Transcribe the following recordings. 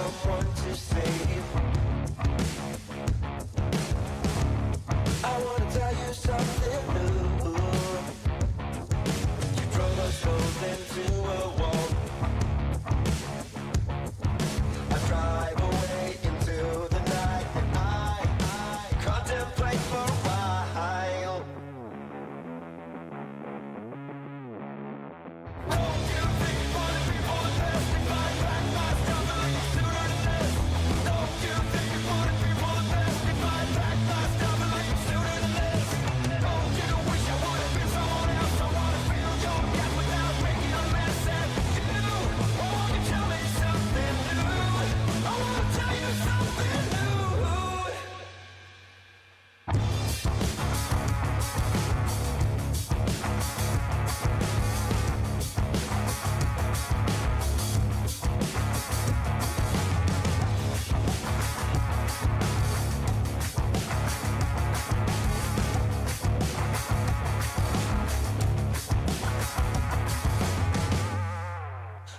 someone to save. I wanna tell you something new. You drove us both into a wall. I drive away into the night, and I contemplate for a while. Don't you think for the people that passed me by, back my stuff, I like you sooner than this. Don't you think for the people that passed me by, back my stuff, I like you sooner than this. Don't you wish I would have been someone else? I wanna feel your gap without making a mess at you. Oh, won't you tell me something new? I wanna tell you something new.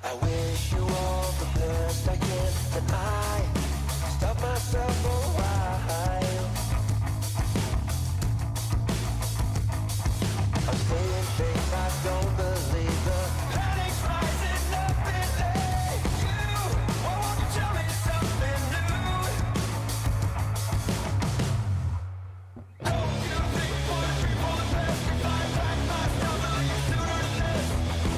I wish you all the best I can, and I stop myself for a while. I'm staying safe, I don't believe the panic's rising up in you. Why won't you tell me something new? Don't you think for the people that passed me by, back my stuff, I like you sooner than this.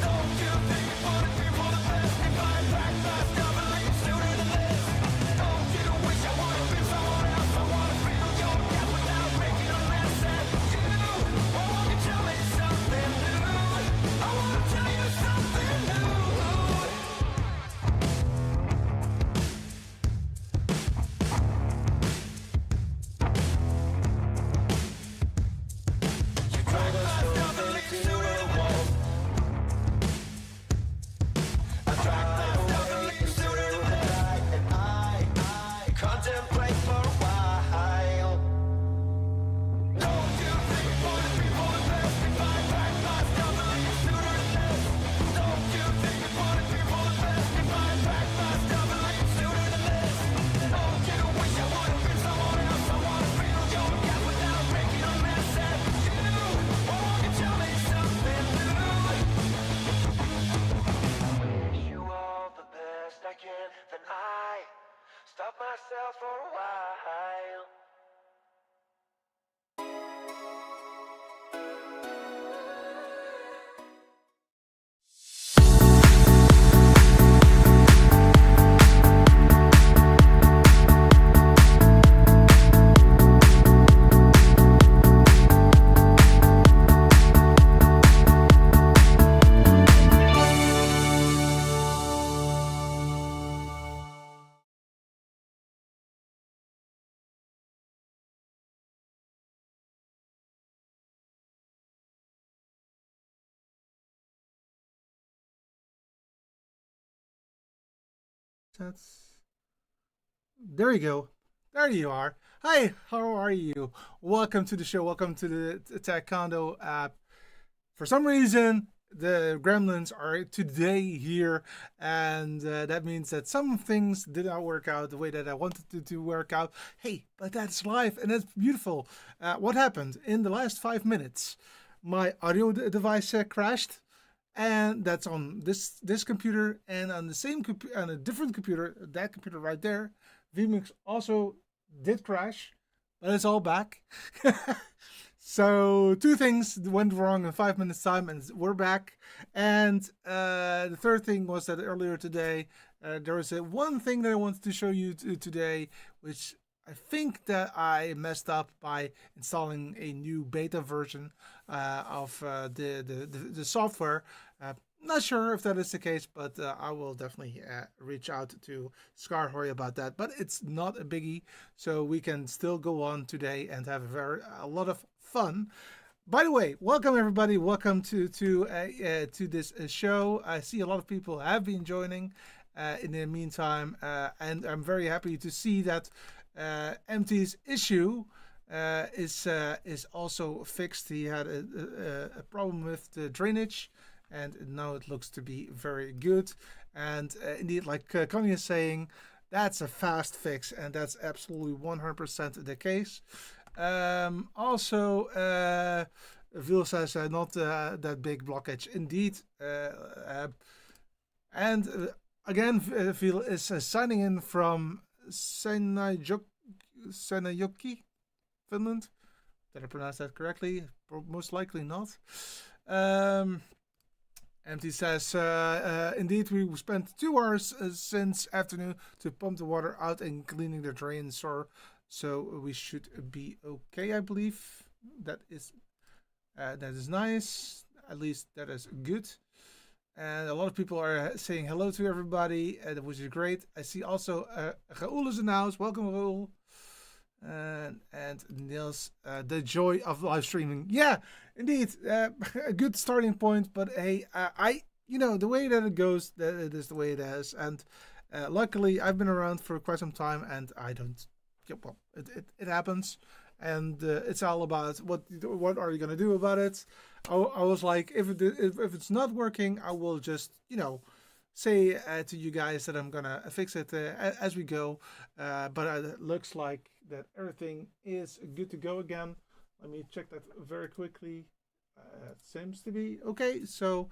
Don't you think for the people that passed me by, back my stuff, I like you sooner than this. Don't you wish I would have been someone else? I wanna feel your gap without making a mess at you. Why won't you tell me something new? I wanna tell you something new. You drove us both into a wall. I drive away into the night, and I contemplate for a while. Don't you think for the people that passed me by, back my stuff, I like you sooner than this. Don't you think for the people that passed me by, back my stuff, I like you sooner than this. Don't you wish I would have been someone else? I wanna feel your gap without making a mess at you. Why won't you tell me something new? Wish you all the best I can, then I stop myself for a while. That's there you go. There you are. Hi, how are you? Welcome to the show. Welcome to the Taekwondo app. For some reason, the gremlins are today here, and that means that some things did not work out the way that I wanted to work out. Hey, but that's life, and that's beautiful. What happened in the last 5 minutes? My audio device crashed, and that's on this computer, and on the same on a different computer, that computer right there, vMix also did crash, but it's all back. So two things went wrong in 5 minutes time, and we're back. And the third thing was that earlier today there was one thing that I wanted to show you today, which I think that I messed up by installing a new beta version of the software. Not sure if that is the case, but I will definitely reach out to Skaarhoj about that. But it's not a biggie, so we can still go on today and have a lot of fun. By the way, welcome everybody. Welcome to this show. I see a lot of people have been joining in the meantime, and I'm very happy to see that MT's issue is also fixed. He had a problem with the drainage, and now it looks to be very good. And indeed, like Connie is saying, That's a fast fix, and that's absolutely 100% the case. Also, Vil says not that big blockage indeed. And again, Vil is signing in from Seinäjoki, Finland. Did I pronounce that correctly? Most likely not. MT says, indeed, we spent 2 hours since afternoon to pump the water out and cleaning the drains, so we should be okay, I believe. That is nice. At least that is good. And a lot of people are saying hello to everybody, which is great. I see also Raoul is in the house. Welcome, Raoul. And Niels, the joy of live streaming. Yeah, indeed, a good starting point. But hey, the way that it goes, that it is the way it is. And luckily, I've been around for quite some time, and I don't. Well, it happens, and it's all about what are you gonna do about it. I was like, if it's not working, I will just say to you guys that I'm gonna fix it as we go. But it looks like that everything is good to go again. Let me check that very quickly. It seems to be okay. So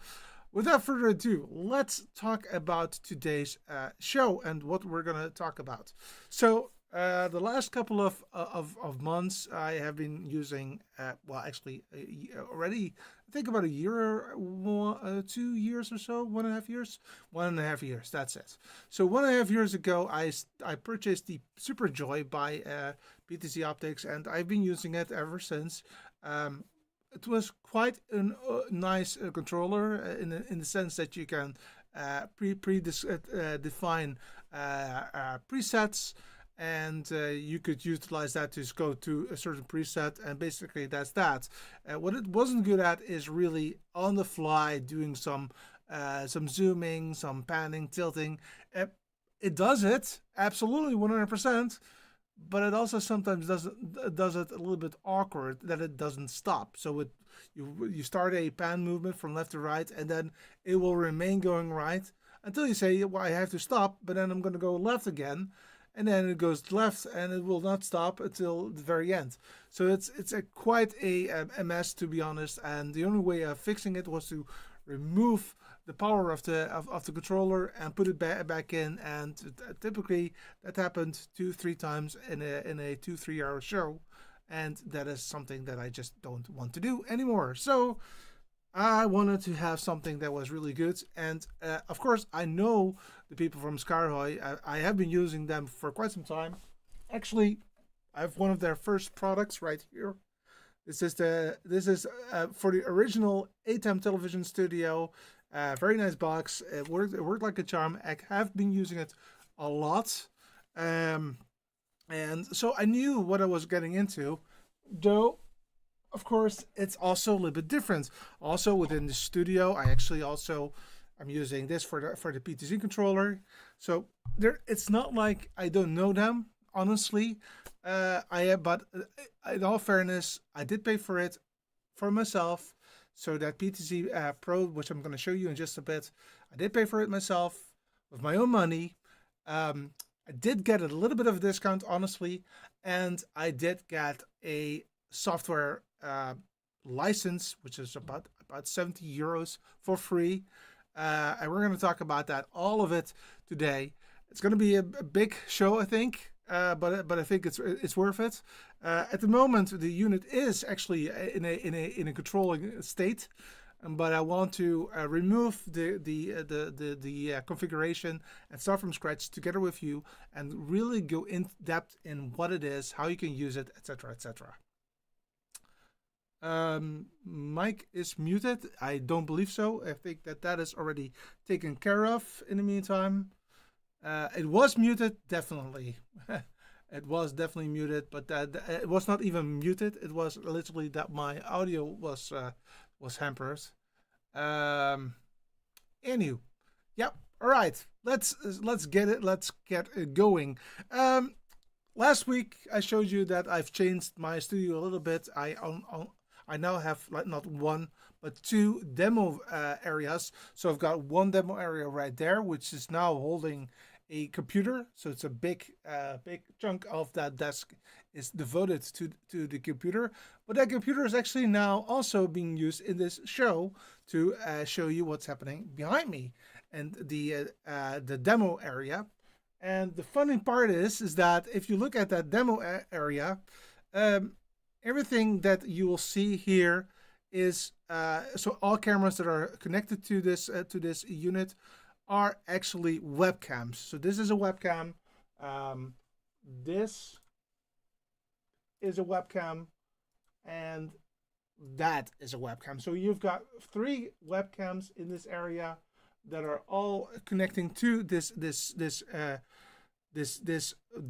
without further ado, let's talk about today's show and what we're gonna talk about. So the last couple of months, I have been using, already, I think about a year, 2 years or so, 1.5 years, 1.5 years. That's it. So 1.5 years ago, I purchased the Super Joy by PTZ Optics, and I've been using it ever since. It was quite a nice controller in the sense that you can define presets. And you could utilize that to go to a certain preset, and basically that's that. What it wasn't good at is really on the fly doing some zooming, some panning, tilting. It does it absolutely 100%, but it also sometimes does it a little bit awkward that it doesn't stop. So you start a pan movement from left to right, and then it will remain going right until you say, well, I have to stop, but then I'm going to go left again. And then it goes left, and it will not stop until the very end. So it's quite a mess, to be honest. And the only way of fixing it was to remove the power of the controller and put it back in. And typically that happened 2-3 times in a 2-3 hour show, and that is something that I just don't want to do anymore. So I wanted to have something that was really good, and of course I know the people from Skaarhoj. I have been using them for quite some time. Actually, I have one of their first products right here. This is for the original ATEM television studio. Very nice box. It worked like a charm. I have been using it a lot, and so I knew what I was getting into, though. Of course, it's also a little bit different. Also within the studio, I'm using this for the PTZ controller. So it's not like I don't know them, honestly. But in all fairness, I did pay for it for myself. So that PTZ Pro, which I'm going to show you in just a bit, I did pay for it myself with my own money. I did get a little bit of a discount, honestly, and I did get a software license, which is about 70 euros for free, and we're going to talk about that, all of it, today. It's going to be a big show, I think, but I think it's worth it. At the moment, the unit is actually in a controlling state, but I want to remove the configuration and start from scratch together with you, and really go in depth in what it is, how you can use it, etc., etc. Mike is muted. I don't believe so. I think that is already taken care of in the meantime. It was muted, definitely. It was definitely muted, but it was not even muted. It was literally that my audio was hampered. Anywho, yep. All right. Let's get it. Let's get it going. Last week I showed you that I've changed my studio a little bit. I now have not one but 2 demo areas. So I've got one demo area right there, which is now holding a computer, so it's a big chunk of that desk is devoted to the computer. But that computer is actually now also being used in this show to show you what's happening behind me and the demo area. And the funny part is that if you look at that demo area, everything that you will see here is so all cameras that are connected to this unit are actually webcams. So this is a webcam. This is a webcam, and that is a webcam. So you've got 3 webcams in this area that are all connecting to this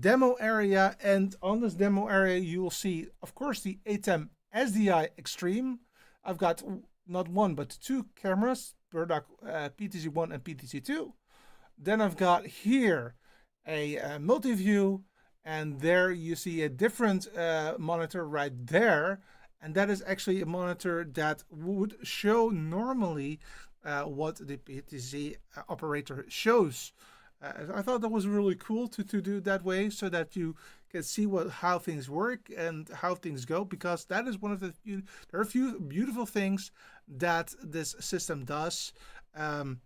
demo area. And on this demo area, you will see, of course, the ATEM SDI Extreme. I've got not 1 but 2 cameras, Burdock PTZ1 and PTZ2. Then I've got here a multi-view, and there you see a different monitor right there, and that is actually a monitor that would show normally what the PTZ operator shows. I thought that was really cool to do it that way, so that you can see how things work and how things go, because that is one of the few, there are a few beautiful things that this system does. And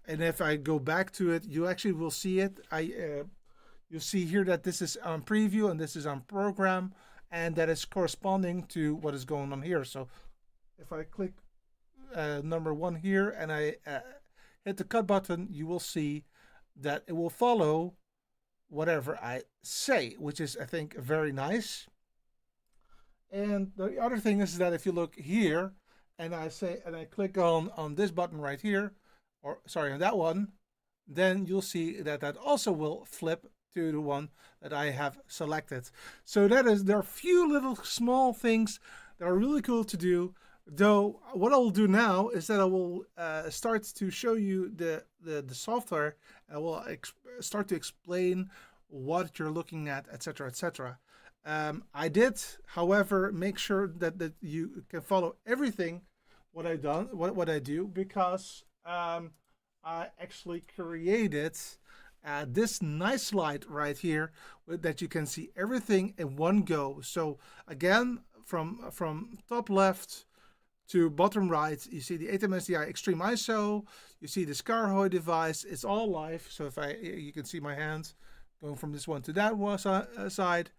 if I go back to it, you actually will see it. You'll see here that this is on preview and this is on program, and that is corresponding to what is going on here. So if I click number 1 here and I hit the cut button, you will see that it will follow whatever I say, which is, I think, very nice. And the other thing is that if you look here and I click on this button right here, or sorry, on that one, then you'll see that also will flip to the one that I have selected. So there are a few little small things that are really cool to do. Though what I'll do now is that I will start to show you the software. I will start to explain what you're looking at, etc., etc. I did, however, make sure that you can follow everything what I do, because I actually created this nice slide right here that you can see everything in one go. So again, from top left to bottom right, you see the ATEM SDI Extreme ISO, you see the Skaarhoj device, it's all live. So if you can see my hands going from this one to that one side.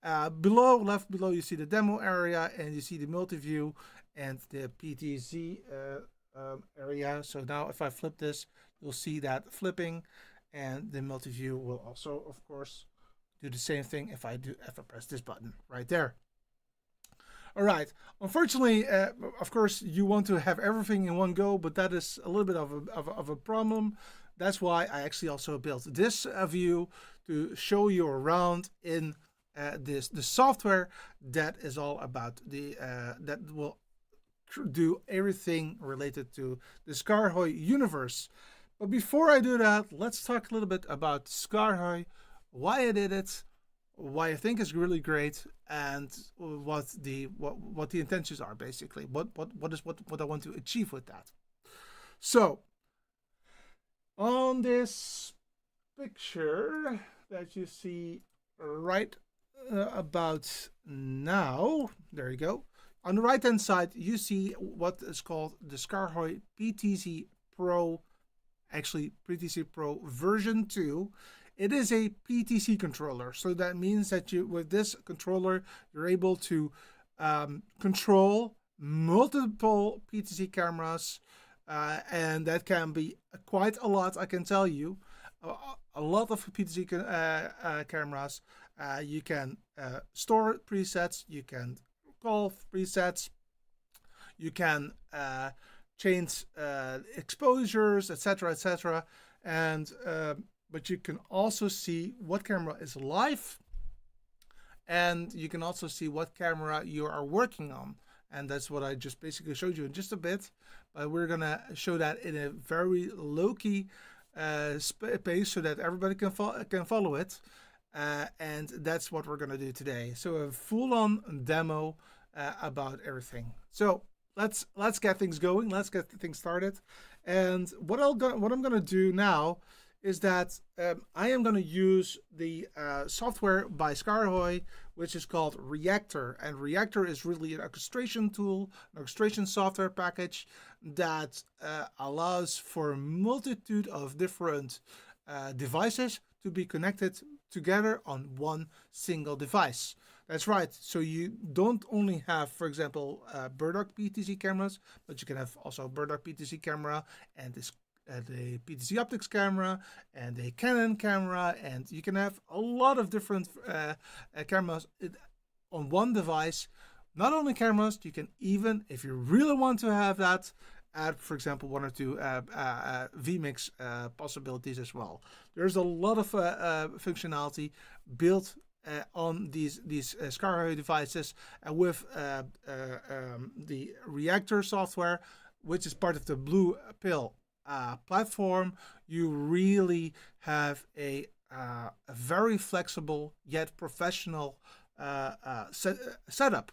Left below, you see the demo area, and you see the multi-view and the PTZ area. So now if I flip this, you'll see that flipping, and the multi-view will also, of course, do the same thing if I press this button right there. All right. Unfortunately, of course, you want to have everything in one go, but that is a little bit of a problem. That's why I actually also built this view to show you around in the software that is all about that will do everything related to the Skaarhoj universe. But before I do that, let's talk a little bit about Skaarhoj, why I did it, why I think it's really great, and what the intentions are, basically. What I want to achieve with that. So on this picture that you see right about now, there you go. On the right hand side, you see what is called the Skaarhoj PTZ Pro, actually PTZ Pro version 2. It is a PTZ controller, so that means that with this controller, you're able to control multiple PTZ cameras, and that can be quite a lot, I can tell you. A lot of PTZ cameras. You can store presets, you can call presets, you can change exposures, etc., etc., and but you can also see what camera is live, and you can also see what camera you are working on. And that's what I just basically showed you in just a bit. But we're gonna show that in a very low-key pace so that everybody can follow it. And that's what we're gonna do today. So a full-on demo about everything. So let's get things going. Let's get things started. And what I'm gonna do now is that I am going to use the software by Skaarhoj, which is called Reactor. And Reactor is really an orchestration tool, an orchestration software package that allows for a multitude of different devices to be connected together on one single device. That's right. So you don't only have, for example, Burdock PTZ cameras, but you can have also Burdock PTZ camera and this the PTZ optics camera and a Canon camera, and you can have a lot of different cameras on one device. Not only cameras, you can even, if you really want to have that, add, for example, one or two vMix possibilities as well. There's a lot of functionality built on these Skaarhoj devices with the Reactor software, which is part of the Blue Pill platform. You really have a very flexible yet professional setup.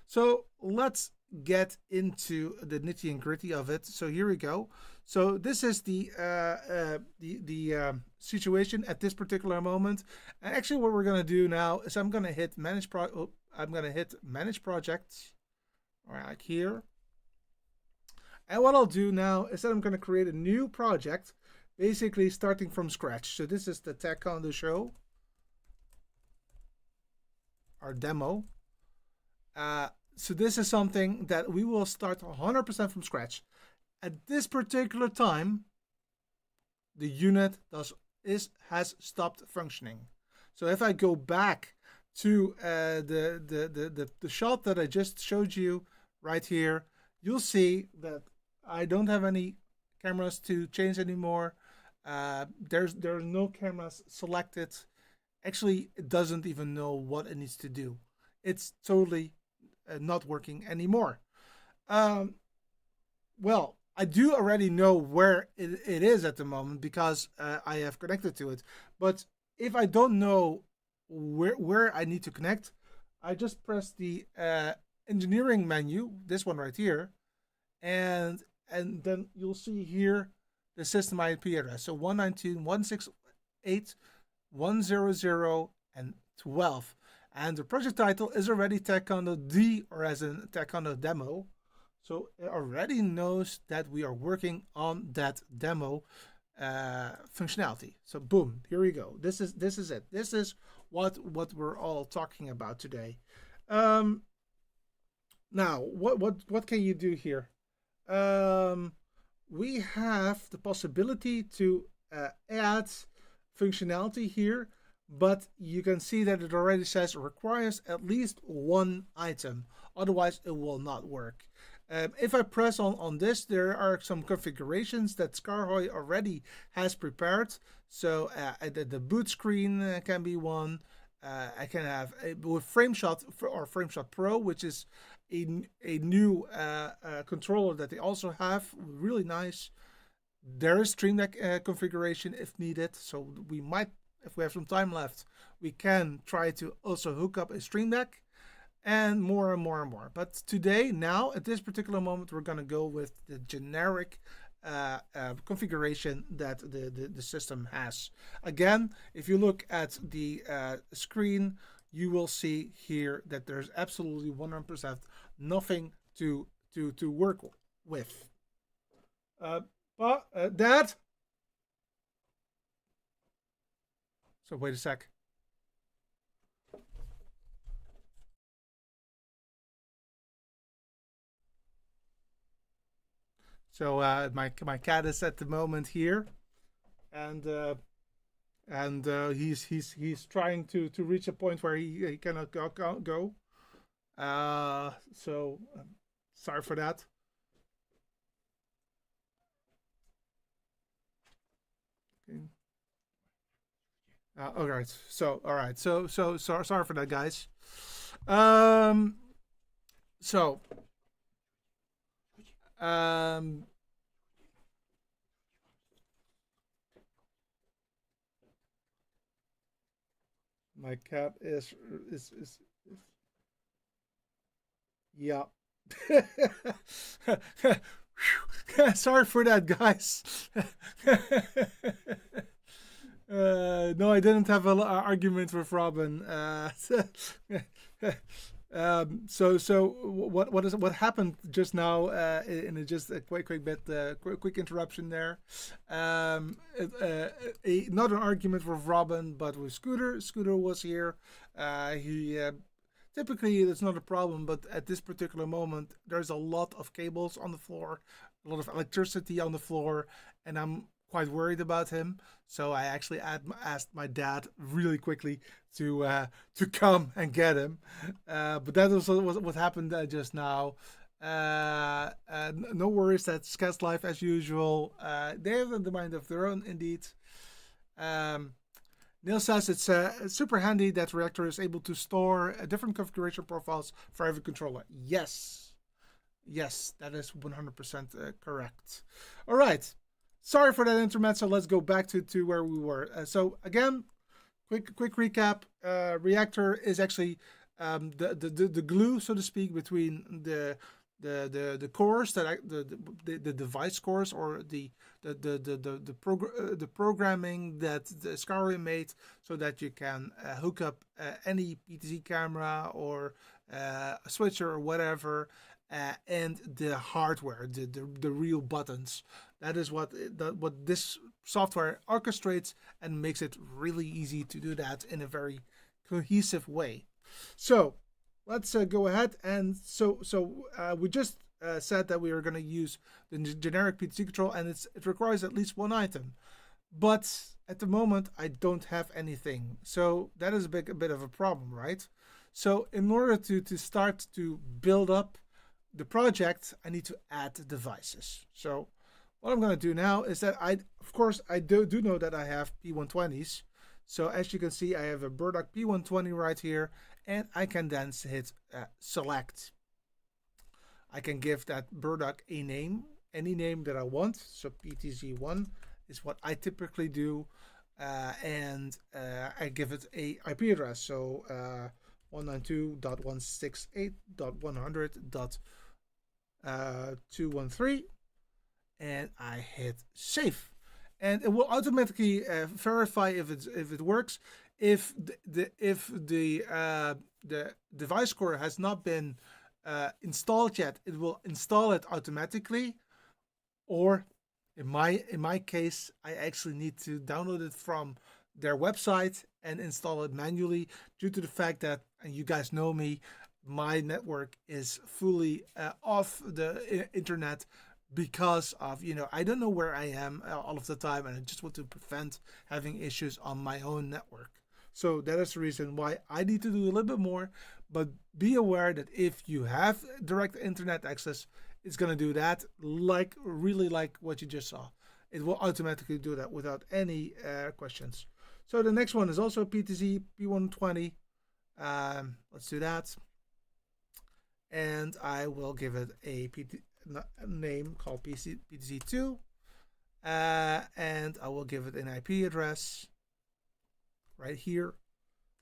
So let's get into the nitty and gritty of it. So here we go. So this is the situation at this particular moment. And actually, what we're going to do now is I'm going to hit manage projects right here. And what I'll do now is that I'm going to create a new project, basically starting from scratch. So this is the Taekwondo show, our demo. So this is something that we will start 100% from scratch. At this particular time, the unit has stopped functioning. So if I go back to the shot that I just showed you right here, you'll see that I don't have any cameras to change anymore. There are no cameras selected. Actually, it doesn't even know what it needs to do. It's totally not working anymore. Well, I do already know where it is at the moment because I have connected to it. But if I don't know where I need to connect, I just press the engineering menu, this one right here, and then you'll see here the system IP address. So 192.168.100 and 12. And the project title is already Taekwondo D, or as in Taekwondo demo. So it already knows that we are working on that demo functionality. So boom, here we go. This is it. This is what we're all talking about today. Now, what can you do here? We have the possibility to add functionality here, but you can see that it already says it requires at least one item, otherwise it will not work. If I press on this, there are some configurations that Skaarhoj already has prepared. So the boot screen can be one. I can have with FrameShot or FrameShot Pro, which is a new controller that they also have, really nice. There is Stream Deck configuration if needed, so we might, if we have some time left, we can try to also hook up a Stream Deck, and more and more and more. But today, now, at this particular moment, we're going to go with the generic configuration that the system has. Again, if you look at the screen, you will see here that there's absolutely 100% nothing to work with. Dad? So wait a sec. So my cat is at the moment here, and he's trying to reach a point where he cannot go. So sorry for that. Okay. All right. So sorry for that, guys. My cat is yeah. Sorry for that, guys. No, I didn't have an argument with Robin. So what happened just now? In just a quick bit, quick interruption there. Not an argument with Robin, but with Scooter. Scooter was here. He typically it's not a problem, but at this particular moment, there's a lot of cables on the floor, a lot of electricity on the floor, and I'm quite worried about him. So I actually asked my dad really quickly to come and get him. But that was what happened just now. No worries, that's Sketch Life as usual. They have the mind of their own, indeed. Neil says it's super handy that Reactor is able to store different configuration profiles for every controller. Yes, that is 100% correct. All right. Sorry for that intermezzo. Let's go back to where we were. So again, quick recap. Reactor is actually the glue, so to speak, between the cores the device cores, or the programming that the Skaarhoj made, so that you can hook up any PTZ camera or a switcher or whatever, and the hardware, the real buttons. That is what this software orchestrates and makes it really easy to do that in a very cohesive way. So let's go ahead. And so we just said that we are going to use the generic PTZ control, and it requires at least one item. But at the moment, I don't have anything. So that is a bit of a problem, right? So in order to start to build up the project, I need to add devices. So what I'm going to do now is that I do know that I have P120s. So as you can see, I have a Burdock P120 right here, and I can then hit select. I can give that Burdock a name, any name that I want. So PTZ1 is what I typically do, and I give it a IP address. So 192.168.100.213, and I hit save, and it will automatically verify if it works. If the device core has not been installed yet, it will install it automatically, or in my case, I actually need to download it from their website and install it manually, due to the fact that, and you guys know me, my network is fully off the internet, because of, I don't know where I am all of the time, and I just want to prevent having issues on my own network. So that is the reason why I need to do a little bit more. But be aware that if you have direct internet access, it's going to do that really like what you just saw. It will automatically do that without any questions. So the next one is also PTZ P120. Let's do that. And I will give it a name called PTZ2. And I will give it an IP address right here,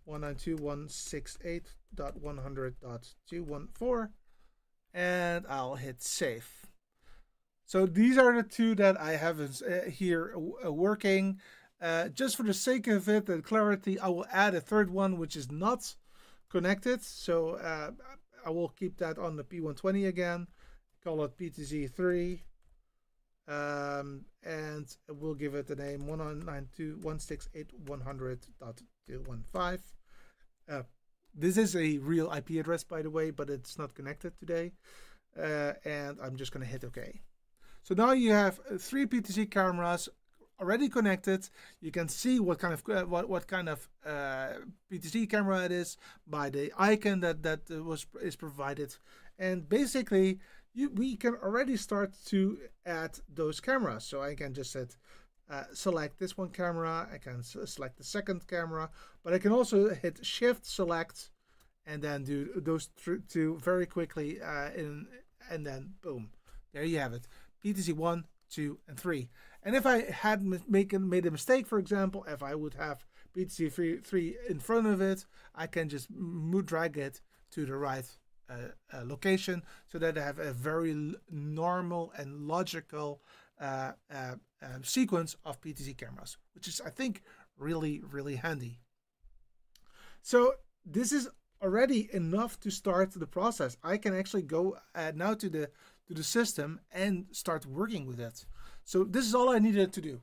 192.168.100.214, and I'll hit save. So these are the two that I have here working. Just for the sake of it and clarity, I will add a third one which is not connected. So I will keep that on the P120 again, call it PTZ3. And we'll give it the name 192.168.100.215. This is a real IP address, by the way, but it's not connected today. And I'm just going to hit OK. So now you have 3 PTZ cameras already connected. You can see what kind of PTZ camera it is by the icon that is provided, and basically we can already start to add those cameras. So I can just select this one camera, I can select the second camera, but I can also hit shift select and then do those two very quickly, and then boom, there you have it, PTZ 1, 2, and 3. And if I had made a mistake, for example, if I would have PTZ 3 in front of it, I can just drag it to the right location, so that I have a very normal and logical sequence of PTZ cameras, which is, I think, really, really handy. So this is already enough to start the process. I can actually go now to the system and start working with it. So this is all I needed to do.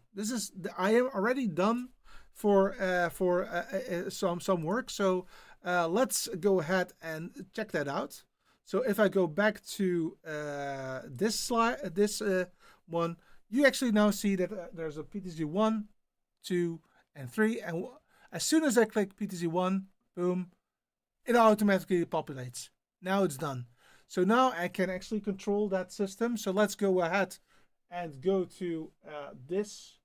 I am already done for some work. So let's go ahead and check that out. So if I go back to this slide, this one, you actually now see that there's a PTZ 1, 2, and 3. And as soon as I click PTZ 1, boom, it automatically populates. Now it's done. So now I can actually control that system. So let's go ahead and go to this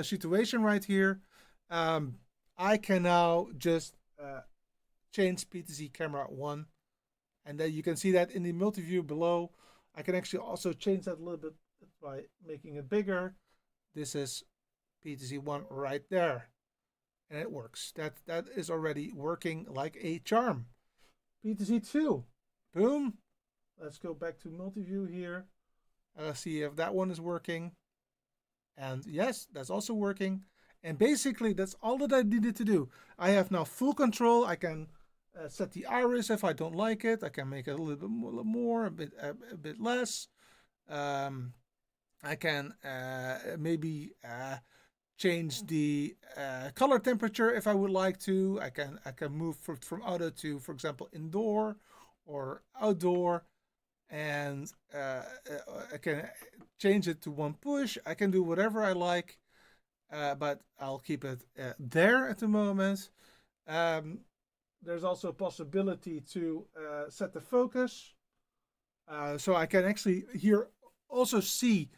situation right here. I can now just change PTZ camera 1, and then you can see that in the multi-view below. I can actually also change that a little bit by making it bigger. This is PTZ 1 right there, and it works. That is already working like a charm. PTZ 2, boom. Let's go back to multi-view here. Let's see if that one is working. And yes, that's also working. And basically, that's all that I needed to do. I have now full control. I can set the iris if I don't like it. I can make it a little bit more, a bit less. I can maybe change the color temperature if I would like to. I can move from auto to, for example, indoor or outdoor, and I can change it to one push. I can do whatever I like, but I'll keep it there at the moment. There's also a possibility to set the focus, so I can actually here also see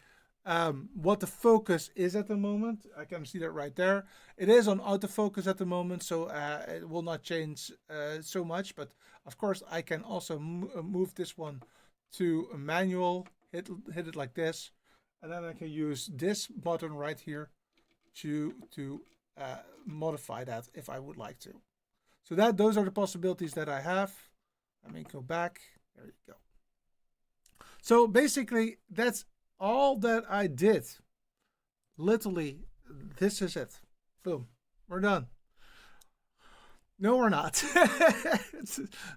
what the focus is at the moment. I can see that right there. It is on autofocus at the moment, so it will not change so much, but of course I can also move this one to a manual, hit it like this, and then I can use this button right here to modify that if I would like to. So those are the possibilities that I have. Let me go back. There you go. So basically, that's all that I did. Literally, this is it. Boom. We're done. No, we're not.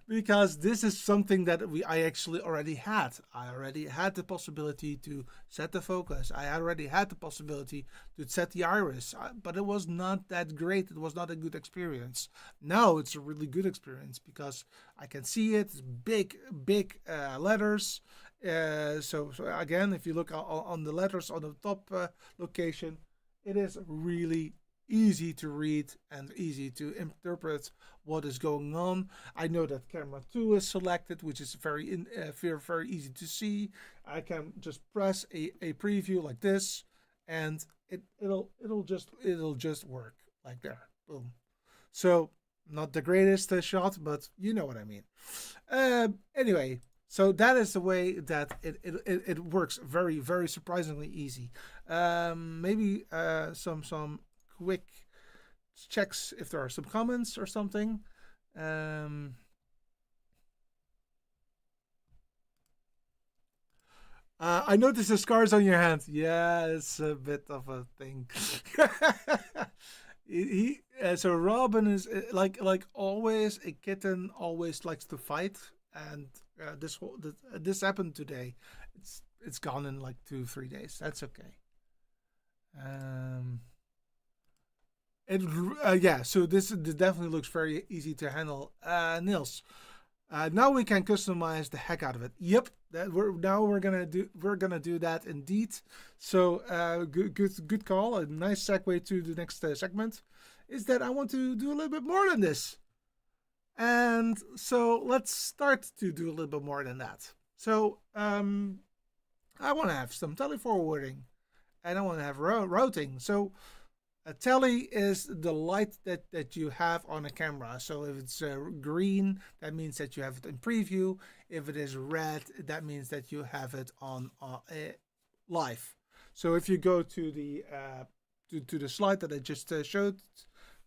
Because this is something that I actually already had. I already had the possibility to set the focus. I already had the possibility to set the iris. But it was not that great. It was not a good experience. Now it's a really good experience because I can see it. It's big letters. So again, if you look on the letters on the top location, it is really easy to read and easy to interpret what is going on. I know that camera 2 is selected, which is very easy to see. I can just press a preview like this, and it'll just work like there. Boom. So not the greatest shot, but you know what I mean. Anyway. So that is the way that it works. Very, very surprisingly easy. Maybe some quick checks if there are some comments or something. I noticed the scars on your hand. Yeah, it's a bit of a thing. So Robin is like always. A kitten always likes to fight, and this happened today. It's gone in like 2-3 days. That's okay. So this definitely looks very easy to handle. Niels, now we can customize the heck out of it. Yep, we're gonna do that indeed. So good call. A nice segue to the next segment is that I want to do a little bit more than this. And so let's start to do a little bit more than that. So I want to have some teleforwarding, and I want to have routing. So a tele is the light that you have on a camera. So if it's green, that means that you have it in preview. If it is red, that means that you have it on live. So if you go to the slide that I just showed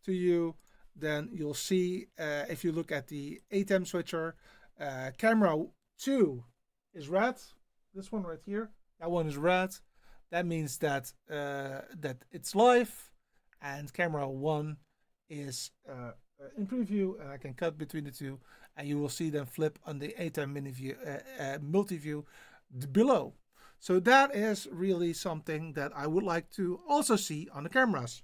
to you, then you'll see, if you look at the ATEM switcher, camera 2 is red. This one right here, that one is red. that means that that it's live, and camera 1 is in preview, and I can cut between the two, and you will see them flip on the ATEM mini view, multi-view below. So that is really something that I would like to also see on the cameras.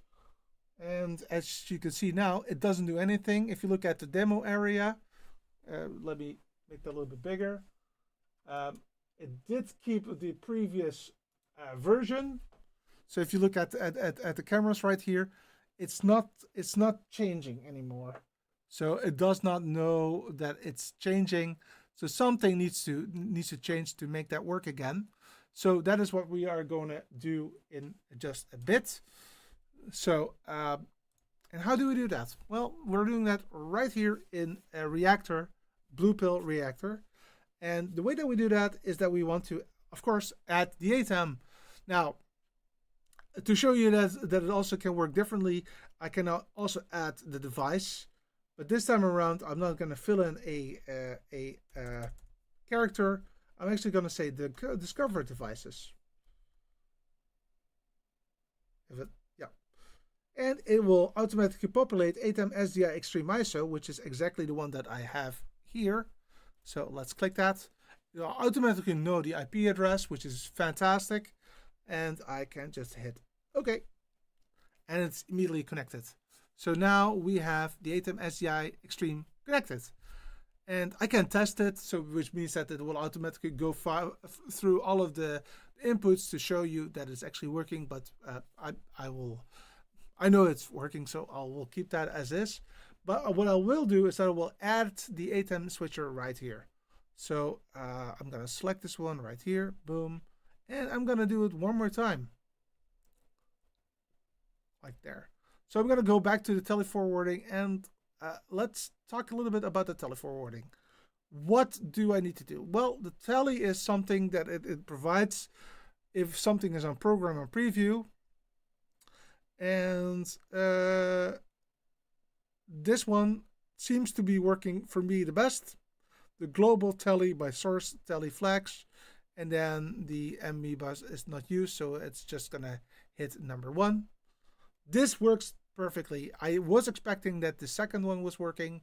And as you can see now, it doesn't do anything. If you look at the demo area, let me make that a little bit bigger. It did keep the previous version. So if you look at the cameras right here, it's not changing anymore. So it does not know that it's changing. So something needs to change to make that work again. So that is what we are going to do in just a bit. So, and how do we do that? Well, we're doing that right here in a reactor, blue pill reactor. And the way that we do that is that we want to, of course, add the ATEM. Now, to show you that it also can work differently, I can also add the device. But this time around, I'm not going to fill in a character. I'm actually going to say the discover devices. And it will automatically populate ATEM SDI Extreme ISO, which is exactly the one that I have here. So let's click that. It'll automatically know the IP address, which is fantastic. And I can just hit OK. And it's immediately connected. So now we have the ATEM SDI Extreme connected. And I can test it, so which means that it will automatically go through all of the inputs to show you that it's actually working. But I know it's working, so I will keep that as is. But what I will do is that I will add the ATEM switcher right here. So I'm going to select this one right here. Boom. And I'm going to do it one more time. Like there. So I'm going to go back to the teleforwarding, and let's talk a little bit about the teleforwarding. What do I need to do? Well, the tele is something that it provides if something is on program or preview. And this one seems to be working for me the best. The global tele by source tele flags, and then the ME bus is not used, so it's just gonna hit number 1. This works perfectly. I was expecting that the second one was working.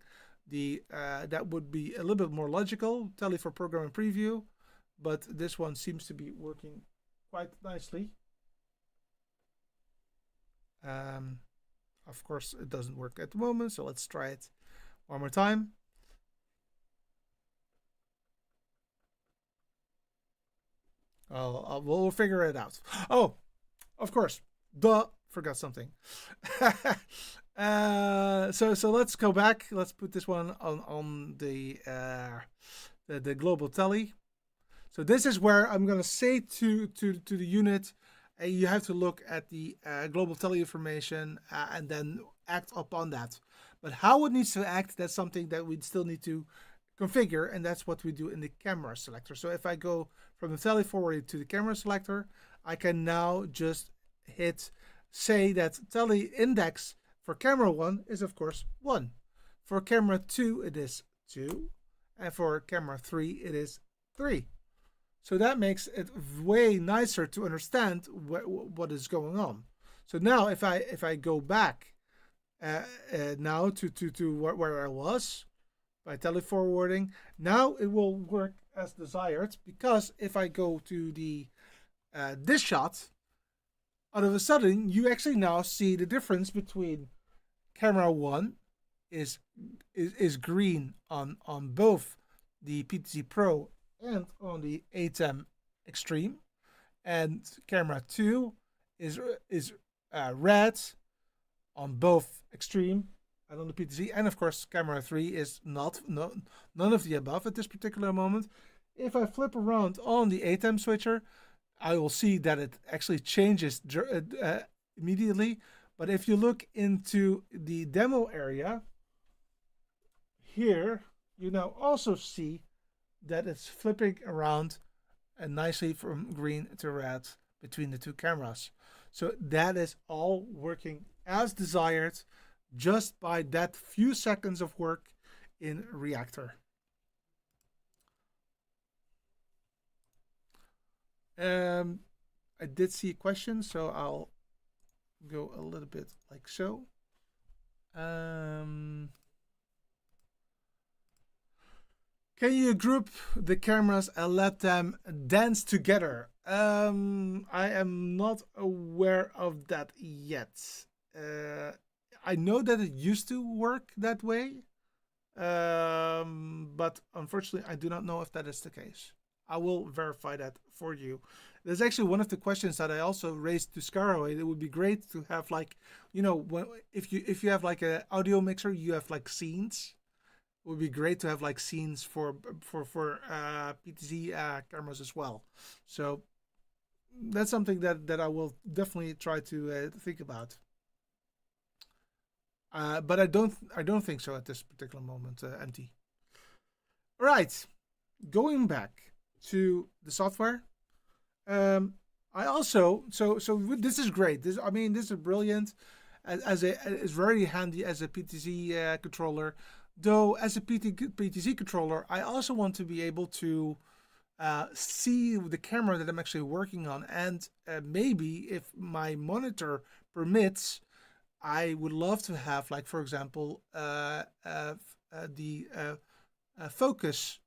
That would be a little bit more logical, tele for program and preview, but this one seems to be working quite nicely. Of course, it doesn't work at the moment, so let's try it one more time. We'll figure it out. Oh, of course, forgot something. So let's go back. Let's put this one on the global tele. So this is where I'm gonna say to the unit, you have to look at the global tele information and then act upon that. But how it needs to act, that's something that we still need to configure, and that's what we do in the camera selector. So if I go from the tele forwarding to the camera selector, I can now just say that tele index for camera 1 is of course 1. For camera 2 it is 2, and for camera 3 it is 3. So that makes it way nicer to understand what is going on. So now if I go back now to where I was by teleforwarding, now it will work as desired, because if I go to the this shot, all of a sudden you actually now see the difference between camera 1 is green on both the PTZ Pro and on the ATEM Extreme, and camera 2 is red on both Extreme and on the PTZ, and of course camera 3 is none of the above at this particular moment. If I flip around on the ATEM switcher, I will see that it actually changes immediately. But if you look into the demo area here, you now also see that it's flipping around nicely from green to red between the two cameras. So that is all working as desired just by that few seconds of work in Reactor. I did see a question, so I'll go a little bit like so. Can you group the cameras and let them dance together? I am not aware of that yet. I know that it used to work that way, but unfortunately, I do not know if that is the case. I will verify that for you. There's actually one of the questions that I also raised to Skaarhoj. It would be great to have like, if you have like an audio mixer, you have like scenes. It would be great to have like scenes for PTZ cameras as well. So that's something that I will definitely try to think about. But I don't think so at this particular moment, MT. All right, going back to the software. I also this is great. This is brilliant. It's very handy as a PTZ controller. Though as a PTZ controller, I also want to be able to see the camera that I'm actually working on, and maybe if my monitor permits, I would love to have, like, for example, the focus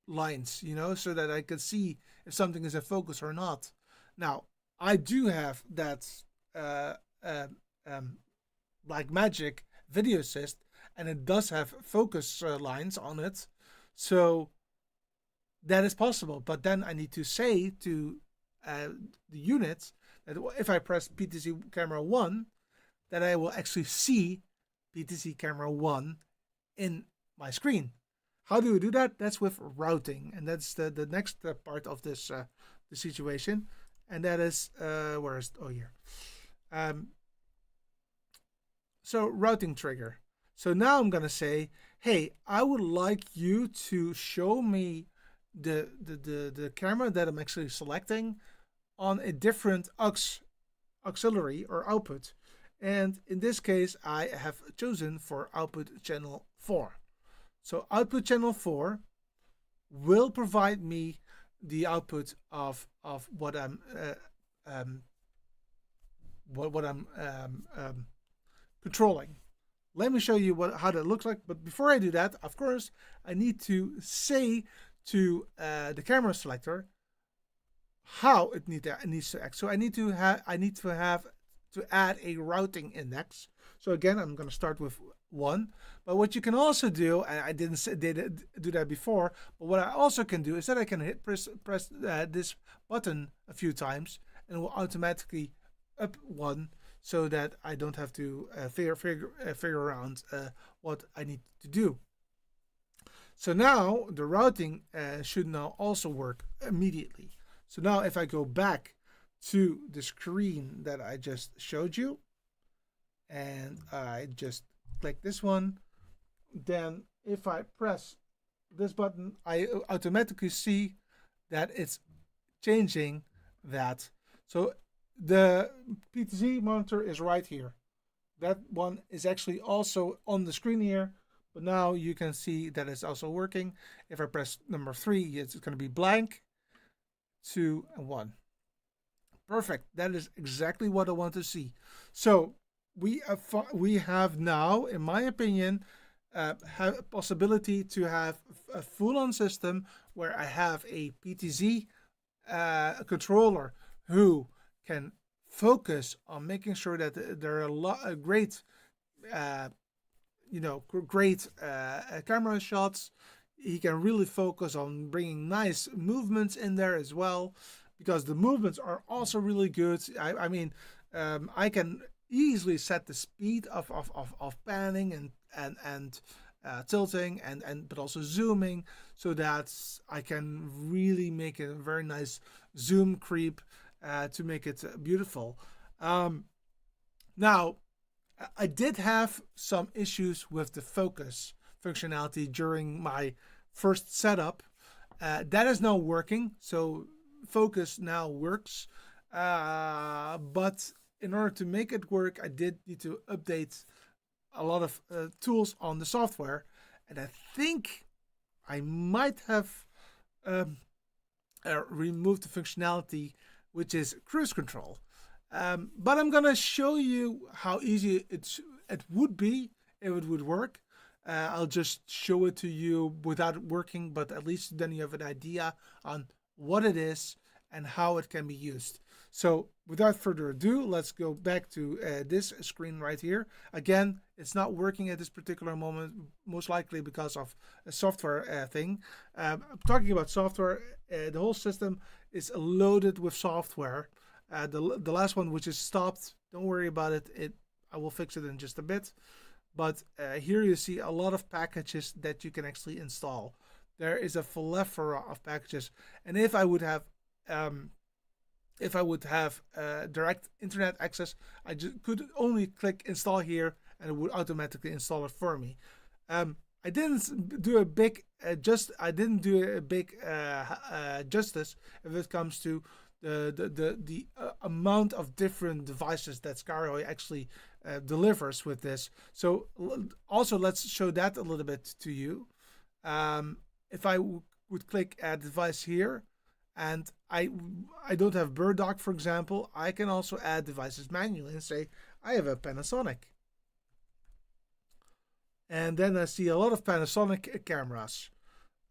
lines, so that I can see if something is a focus or not. Now, I do have that like magic video assist, and it does have focus lines on it, so that is possible. But then I need to say to the unit that if I press PTZ camera 1, that I will actually see PTZ camera 1 in my screen. How do we do that? That's with routing, and that's the next part of this the situation, and that is where is here. So routing trigger. So now I'm gonna say, hey, I would like you to show me the camera that I'm actually selecting on a different auxiliary or output. And in this case, I have chosen for output channel 4. So output channel 4 will provide me the output of what I'm controlling. Let me show you how that looks like. But before I do that, of course, I need to say to the camera selector how it needs to act. So I need to add a routing index. So again, I'm going to start with 1. But what you can also do, and I didn't do that before, but what I also can do is that I can press this button a few times, and it will automatically up 1, so that I don't have to figure around what I need to do. So now the routing should now also work immediately. So now if I go back to the screen that I just showed you, and I just click this one, then if I press this button, I automatically see that it's changing that. So the PTZ monitor is right here. That one is actually also on the screen here, but now you can see that it's also working. If I press number 3, it's going to be blank, 2 and 1. Perfect. That is exactly what I want to see. So we have now, in my opinion, have a possibility to have a full-on system where I have a PTZ controller who can focus on making sure that there are great camera shots. He can really focus on bringing nice movements in there as well, because the movements are also really good. I can easily set the speed of panning and tilting but also zooming, so that I can really make a very nice zoom creep to make it beautiful. Now, I did have some issues with the focus functionality during my first setup. That is now working, so focus now works. But in order to make it work, I did need to update a lot of tools on the software, and I think I might have remove the functionality, which is cruise control. But I'm gonna show you how easy it would be if it would work. I'll just show it to you without it working, but at least then you have an idea on what it is and how it can be used. So without further ado, let's go back to this screen right here. Again, it's not working at this particular moment, most likely because of a software thing. I'm talking about software. The whole system is loaded with software. The last one, which is stopped, don't worry about it. I will fix it in just a bit. But here you see a lot of packages that you can actually install. There is a plethora of packages, and if I would have direct internet access, I just could only click install here, and it would automatically install it for me. I didn't do a big justice if it comes to the amount of different devices that Skaarhoj actually delivers with this. So also let's show that a little bit to you. If I would click add device here, and I don't have Burdock, for example, I can also add devices manually and say I have a Panasonic. And then I see a lot of Panasonic cameras.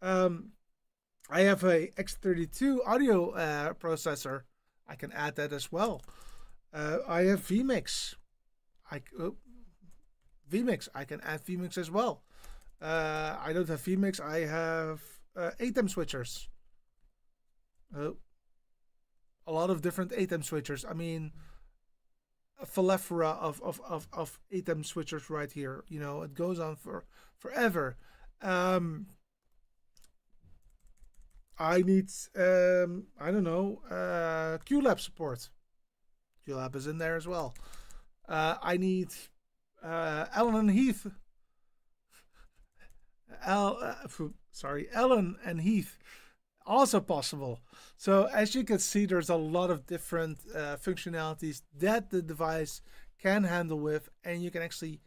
I have a X32 audio processor. I can add that as well. I have vMix. vMix. I can add vMix as well. I don't have vMix. I have ATEM switchers. A lot of different ATEM switchers. I mean, a plethora of ATEM switchers right here. You know, it goes on for forever. I need, I don't know, QLab support. QLab is in there as well. I need Allen and Heath. Allen and Heath. Also possible. So as you can see, there's a lot of different functionalities that the device can handle with, and you can actually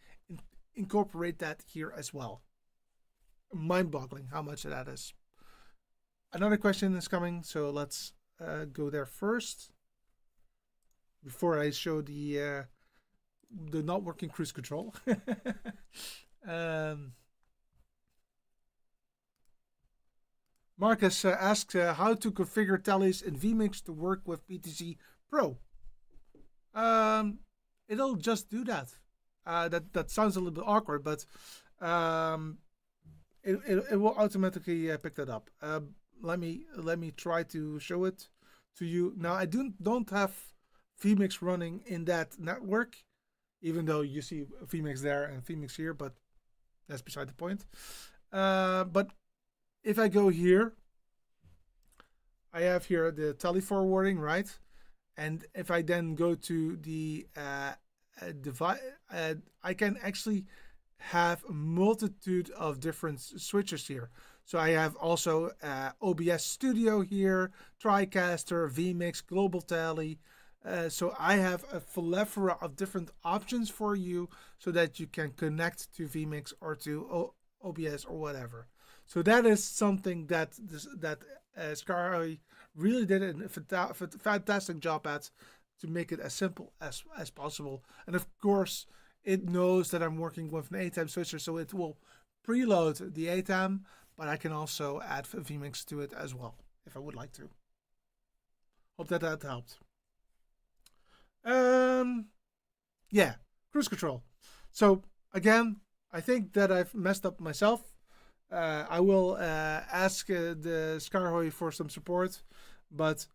incorporate that here as well. Mind-boggling how much that is. Another question is coming, so let's go there first before I show the not working cruise control. Marcus asks how to configure tallies in vMix to work with PTZ Pro. It'll just do that. That sounds a little bit awkward, but it will automatically pick that up. Let me try to show it to you. Now I don't have vMix running in that network, even though you see vMix there and vMix here, but that's beside the point. But if I go here, I have here the tally forwarding, right? And if I then go to the device, I can actually have a multitude of different switches here. So I have also OBS Studio here, TriCaster, vMix, Global Tally. So I have a plethora of different options for you so that you can connect to vMix or to OBS or whatever. So that is something that Skaarhoj really did a fantastic job at, to make it as simple as possible. And of course, it knows that I'm working with an ATEM switcher, so it will preload the ATEM, but I can also add vMix to it as well, if I would like to. Hope that helped. Yeah, cruise control. So again, I think that I've messed up myself. I will ask the Skaarhoj for some support, but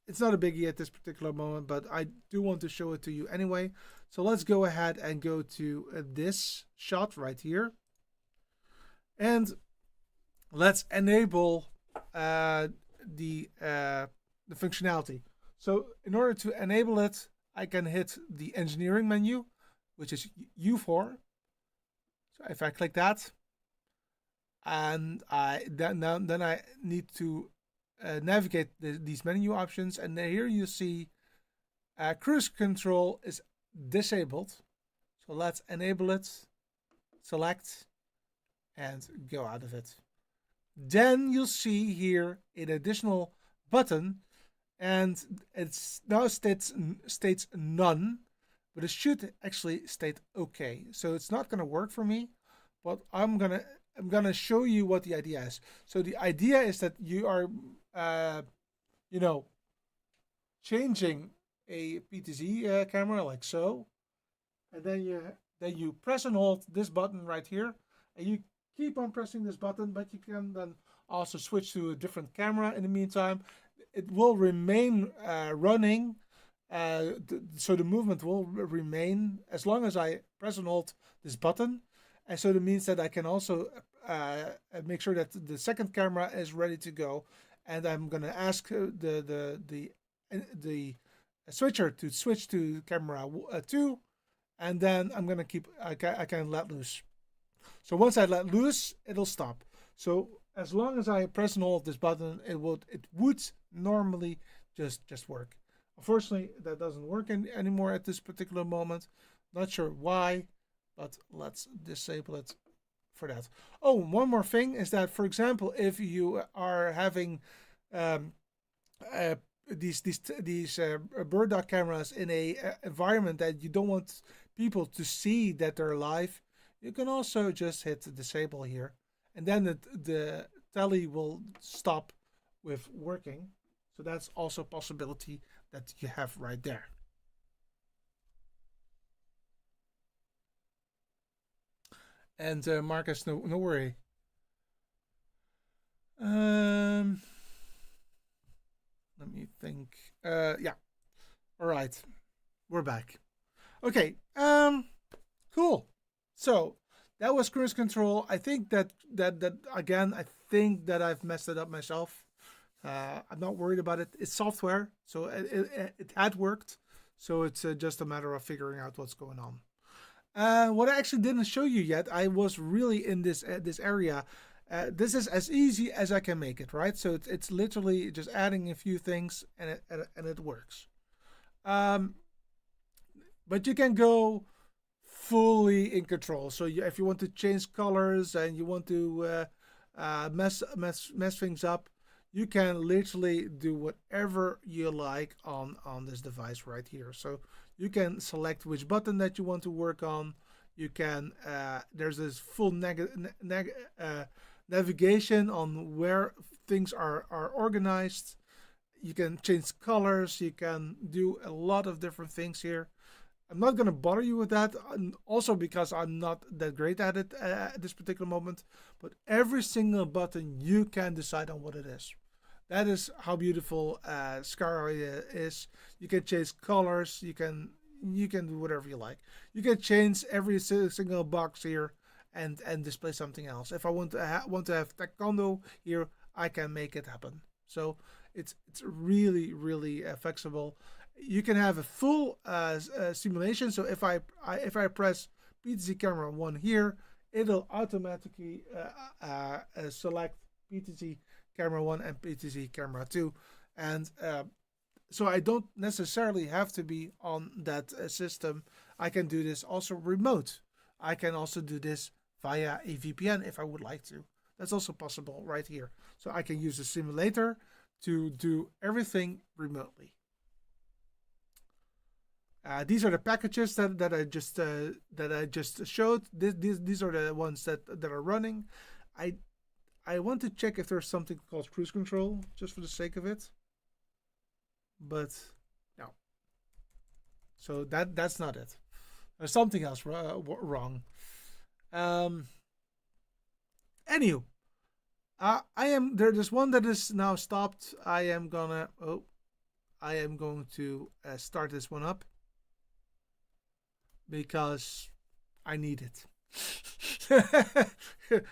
it's not a biggie at this particular moment, but I do want to show it to you anyway. So let's go ahead and go to this shot right here. And let's enable the functionality. So in order to enable it, I can hit the engineering menu, which is U4. So if I click that, and then I need to navigate these menu options, and here you see cruise control is disabled. So let's enable it, select, and go out of it. then you'll see here an additional button, and it's now states none, but it should actually state okay. So it's not gonna work for me, but I'm gonna show you what the idea is. So the idea is that you are, you know, changing a PTZ camera like so, and then you press and hold this button right here, and you keep on pressing this button, but you can then also switch to a different camera in the meantime. It will remain running, so the movement will remain as long as I press and hold this button. And so that means that I can also make sure that the second camera is ready to go. And I'm gonna ask the switcher to switch to camera 2, and then I'm gonna I can let loose. So once I let loose, it'll stop. So as long as I press and hold this button, it would normally just work. Unfortunately, that doesn't work anymore at this particular moment. Not sure why, but let's disable it for that. Oh, one more thing is that, for example, if you are having these bird dog cameras in a environment that you don't want people to see that they're live, you can also just hit disable here, and then the tally will stop with working. So that's also a possibility that you have right there. And Marcus, no worry. Let me think. Yeah. All right. We're back. Okay. Cool. So that was cruise control. I think that again, I think that I've messed it up myself. I'm not worried about it. It's software, so it had worked. So it's just a matter of figuring out what's going on. What I actually didn't show you yet, I was really in this area. This is as easy as I can make it, right? So it's literally just adding a few things, and it works. But you can go fully in control. So if you want to change colors and you want to mess things up, you can literally do whatever you like on this device right here. So you can select which button that you want to work on. You can there's this full navigation on where things are organized. You can change colors. You can do a lot of different things here. I'm not going to bother you with that, also because I'm not that great at it at this particular moment. But every single button, you can decide on what it is. That is how beautiful Skaarhoj is. You can change colors. You can do whatever you like. You can change every single box here and display something else. If I want to have taekwondo here, I can make it happen. So it's really flexible. You can have a full simulation. So if I press PTZ camera 1 here, it'll automatically select PTZ camera 1 and PTZ camera 2, and so I don't necessarily have to be on that system. I can do this also remote. I can also do this via a VPN if I would like to. That's also possible right here. So I can use the simulator to do everything remotely. These are the packages that I just showed. These are the ones that are running. I want to check if there's something called cruise control, just for the sake of it. But no. So that's not it. There's something else wrong. Anywho, there's one that is now stopped. I am going to start this one up because I need it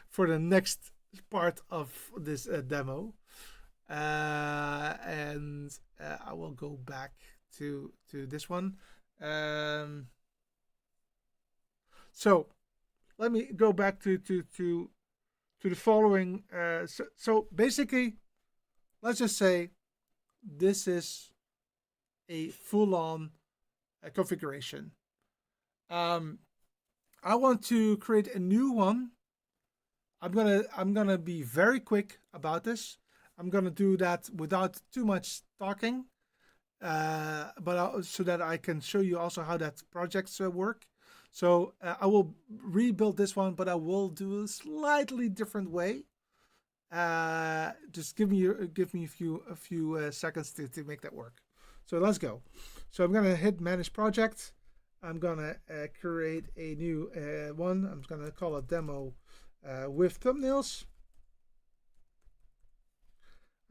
for the next part of this demo, and I will go back to this one. So let me go back to the following. So basically, let's just say this is a full-on configuration. I want to create a new one. I'm gonna be very quick about this. I'm gonna do that without too much talking, so that I can show you also how that projects work. So I will rebuild this one, but I will do a slightly different way. Just give me a few seconds to make that work. So let's go. So I'm gonna hit Manage Project. I'm gonna create a new one. I'm gonna call it Demo with Thumbnails.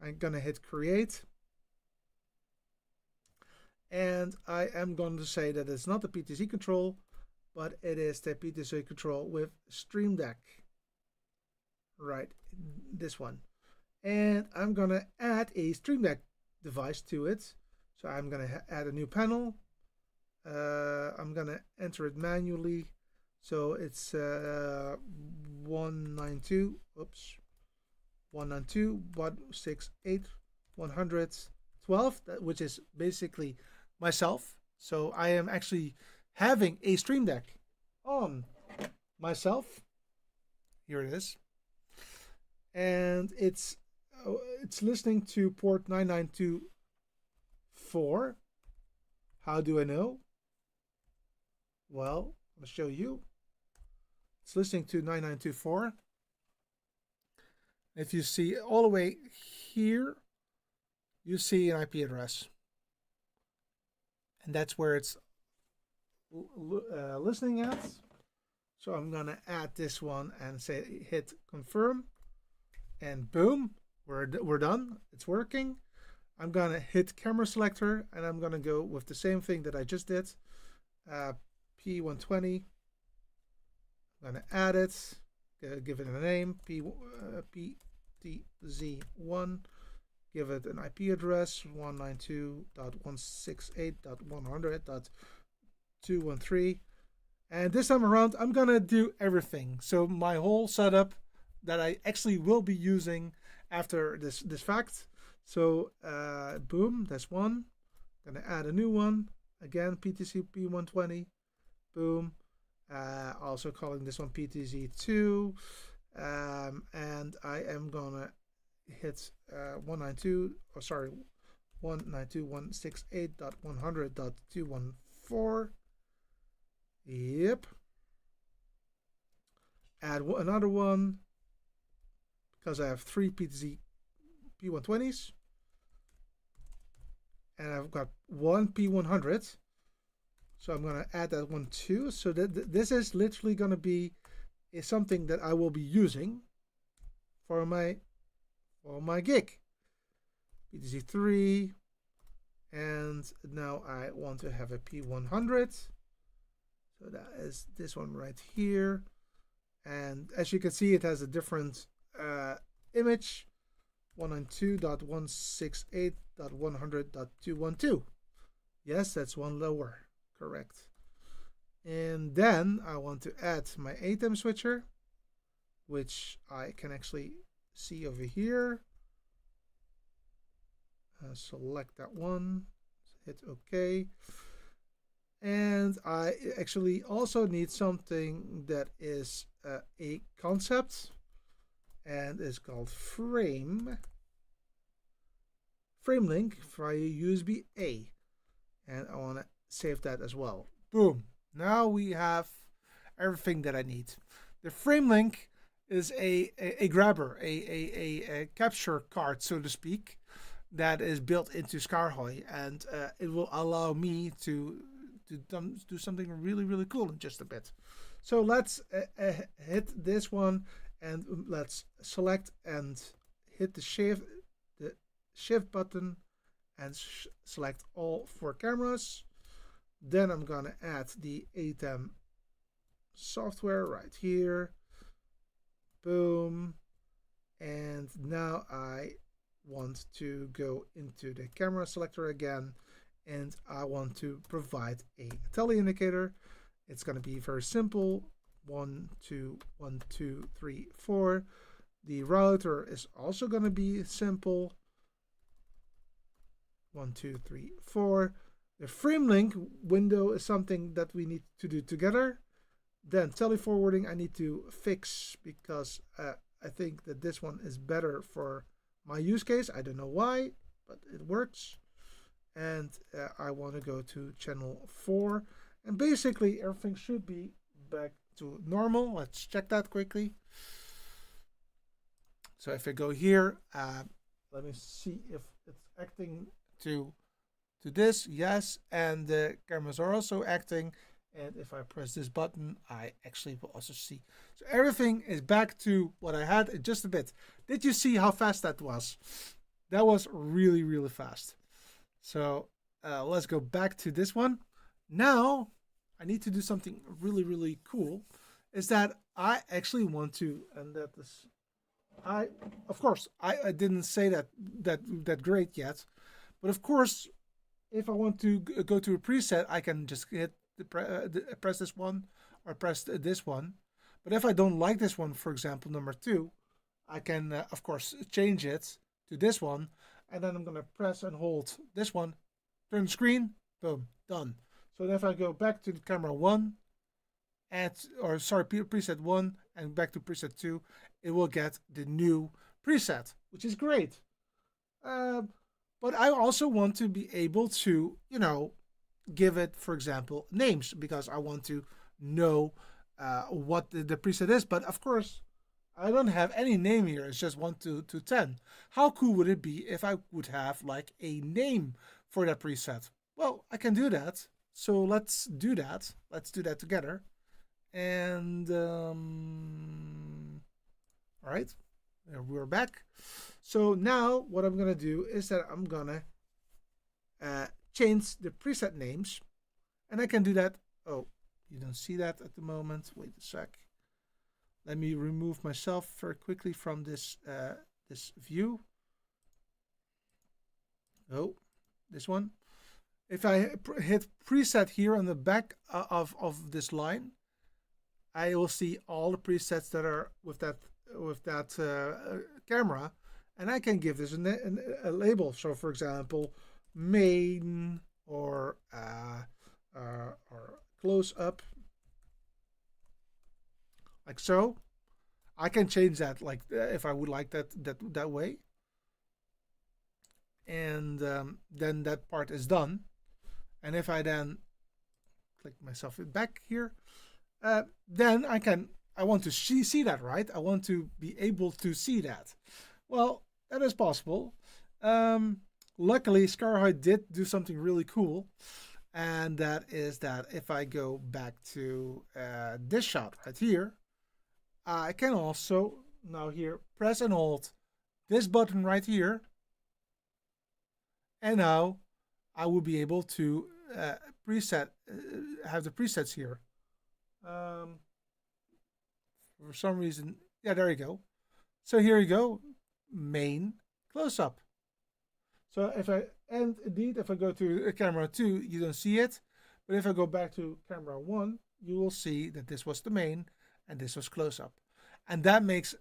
I'm gonna hit Create. And I am going to say that it's not the PTZ control, but it is the PTZ control with Stream Deck. Right, this one. And I'm gonna add a Stream Deck device to it. So I'm gonna add a new panel. I'm gonna enter it manually. So it's 192, oops, 192.168.112, which is basically myself. So I am actually having a Stream Deck on myself. Here it is. And it's listening to port 9924. How do I know? Well, I'll show you. It's listening to 9924. If you see all the way here, you see an IP address. And that's where it's listening at. So I'm going to add this one and say hit confirm. And boom, we're done. It's working. I'm going to hit camera selector and I'm going to go with the same thing that I just did. P120. I'm going to add it. Give it a name. PTZ1. Give it an IP address. 192.168.100.213. And this time around, I'm going to do everything. So my whole setup that I actually will be using after this fact. So boom, that's one. Gonna add a new one. Again, PTZ P120. Boom. Also calling this one PTZ2. And I am gonna hit 192.168.100.214. Yep. Add another one because I have 3 PTZ P120s and I've got 1 P100. So I'm going to add that one too. So that this is literally going to be something that I will be using for my gig. PTZ3, and now I want to have a P100. So that is this one right here. And as you can see, it has a different image. 192.168.100.212. Yes, that's one lower. Correct. And then I want to add my ATEM switcher, which I can actually see over here. Select that one. Hit OK. And I actually also need something that is a concept, and it's called frame link via USB A, and I want to save that as well. Boom, now we have everything that I need. The frame link is a grabber, a capture card, so to speak, that is built into Skaarhoj, and it will allow me to do something really, really cool in just a bit. So let's hit this one, and let's select and hit the shift button and select all 4 cameras. Then I'm gonna add the ATEM software right here. Boom. And now I want to go into the camera selector again, and I want to provide a tele indicator. It's going to be very simple. 1 2 1 2 3 4. The router is also going to be simple. 1 2 3 4. The frame link window is something that we need to do together. Then teleforwarding I need to fix because I think that this one is better for my use case. I don't know why, but it works. And I want to go to channel 4. And basically everything should be back to normal. Let's check that quickly. So if I go here, let me see if it's acting to this. Yes, and the cameras are also acting. And if I press this button, I actually will also see. So everything is back to what I had in just a bit. Did you see how fast that was? That was really, really fast. So let's go back to this one. Now I need to do something really, really cool. Is that I actually want to, and that is, of course, I didn't say that great yet, but of course, if I want to go to a preset, I can just hit press this one or press this one. But if I don't like this one, for example, number 2, I can of course change it to this one, and then I'm gonna press and hold this one, turn the screen, boom, done. So if I go back to the camera 1, preset 1 and back to preset 2, it will get the new preset, which is great. But I also want to be able to, give it, for example, names, because I want to know what the preset is. But of course, I don't have any name here. It's just 1 to 10. How cool would it be if I would have like a name for that preset? Well, I can do that. So let's do that. Let's do that together. And all right, we're back. So now what I'm gonna do is that I'm gonna change the preset names, and I can do that. Oh, you don't see that at the moment. Wait a sec. Let me remove myself very quickly from this this view. Oh, this one. If I hit preset here on the back of this line, I will see all the presets that are with that camera, and I can give this a label. So, for example, main or close up, like so. I can change that, like if I would like that way, and then that part is done. And if I then click myself back here, then I want to see that, right? I want to be able to see that. Well, that is possible. Luckily, Skaarhoj did do something really cool, and that is that if I go back to this shot right here, I can also now here press and hold this button right here, and now I will be able to have the presets here. For some reason, yeah, there you go. So here you go, main close up. So if I go to camera 2, you don't see it, but if I go back to camera 1, you will see that this was the main and this was close up, and that makes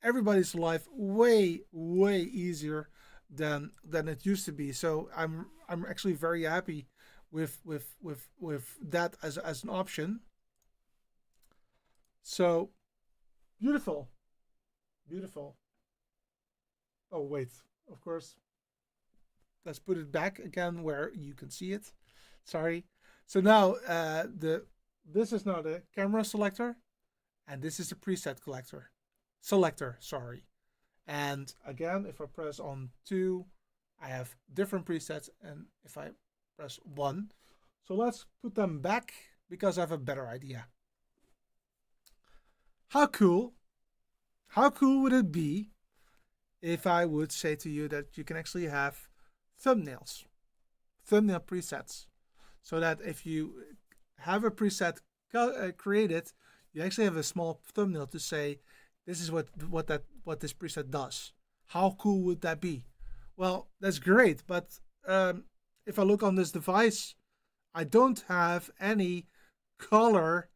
everybody's life way easier than it used to be. So I'm actually very happy with that as an option. So beautiful. Oh wait, of course, let's put it back again where you can see it. Sorry. So now this is now the camera selector, and this is the preset selector, sorry. And again, if I press on 2, I have different presets, and if I press 1, so let's put them back because I have a better idea. How cool would it be if I would say to you that you can actually have thumbnail presets, so that if you have a preset created, you actually have a small thumbnail to say this is what this preset does. How cool would that be? Well, that's great, but if I look on this device, I don't have any color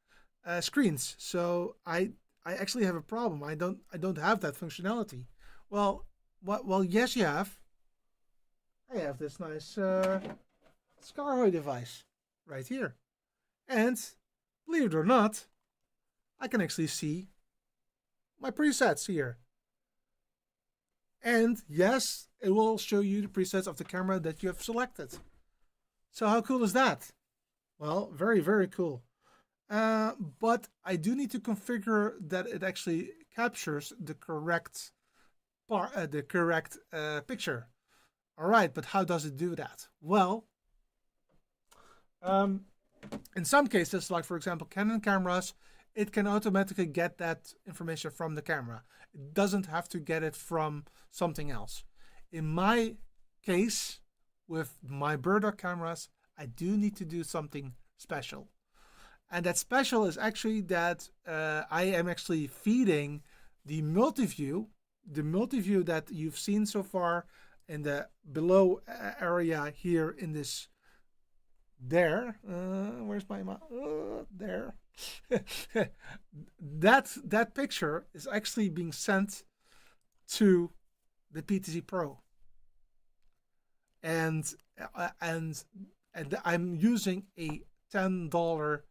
screens, so I actually have a problem. I don't have that functionality. Well, yes, you have. I have this nice Skaarhoj device right here, and believe it or not, I can actually see my presets here. And yes, it will show you the presets of the camera that you have selected. So how cool is that? Well, very, very cool. But I do need to configure that it actually captures the correct picture. All right, but how does it do that? Well, in some cases, like for example, Canon cameras, it can automatically get that information from the camera. It doesn't have to get it from something else. In my case, with my Burdock cameras, I do need to do something special. And that special is actually that I am actually feeding the multi-view that you've seen so far in the below area here in this where's my there that picture is actually being sent to the PTZ Pro, and I'm using a $10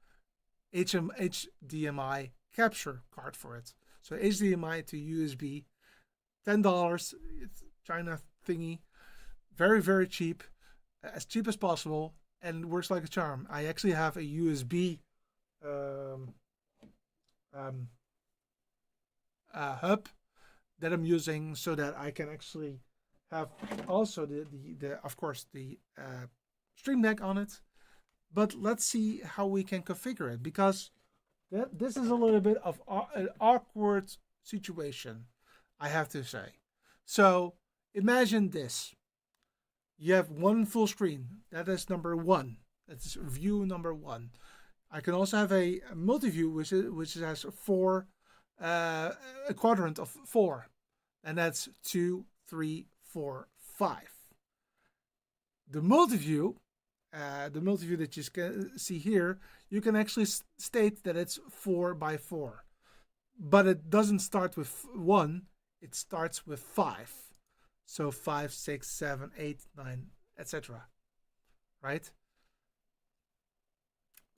HDMI capture card for it. So HDMI to USB, $10. It's China thingy, very, very cheap, as cheap as possible, and works like a charm. I actually have a USB hub that I'm using so that I can actually have also the of course the Stream Deck on it. But let's see how we can configure it, because this is a little bit of an awkward situation, I have to say. So imagine this. You have one full screen. That is number one. That's view number one. I can also have a multi-view, which has a quadrant of 4. And that's 2, 3, 4, 5. The multi-view that you can see here, you can actually state that it's 4 by 4. But it doesn't start with 1, it starts with 5. So 5, 6, 7, 8, 9, etc. Right?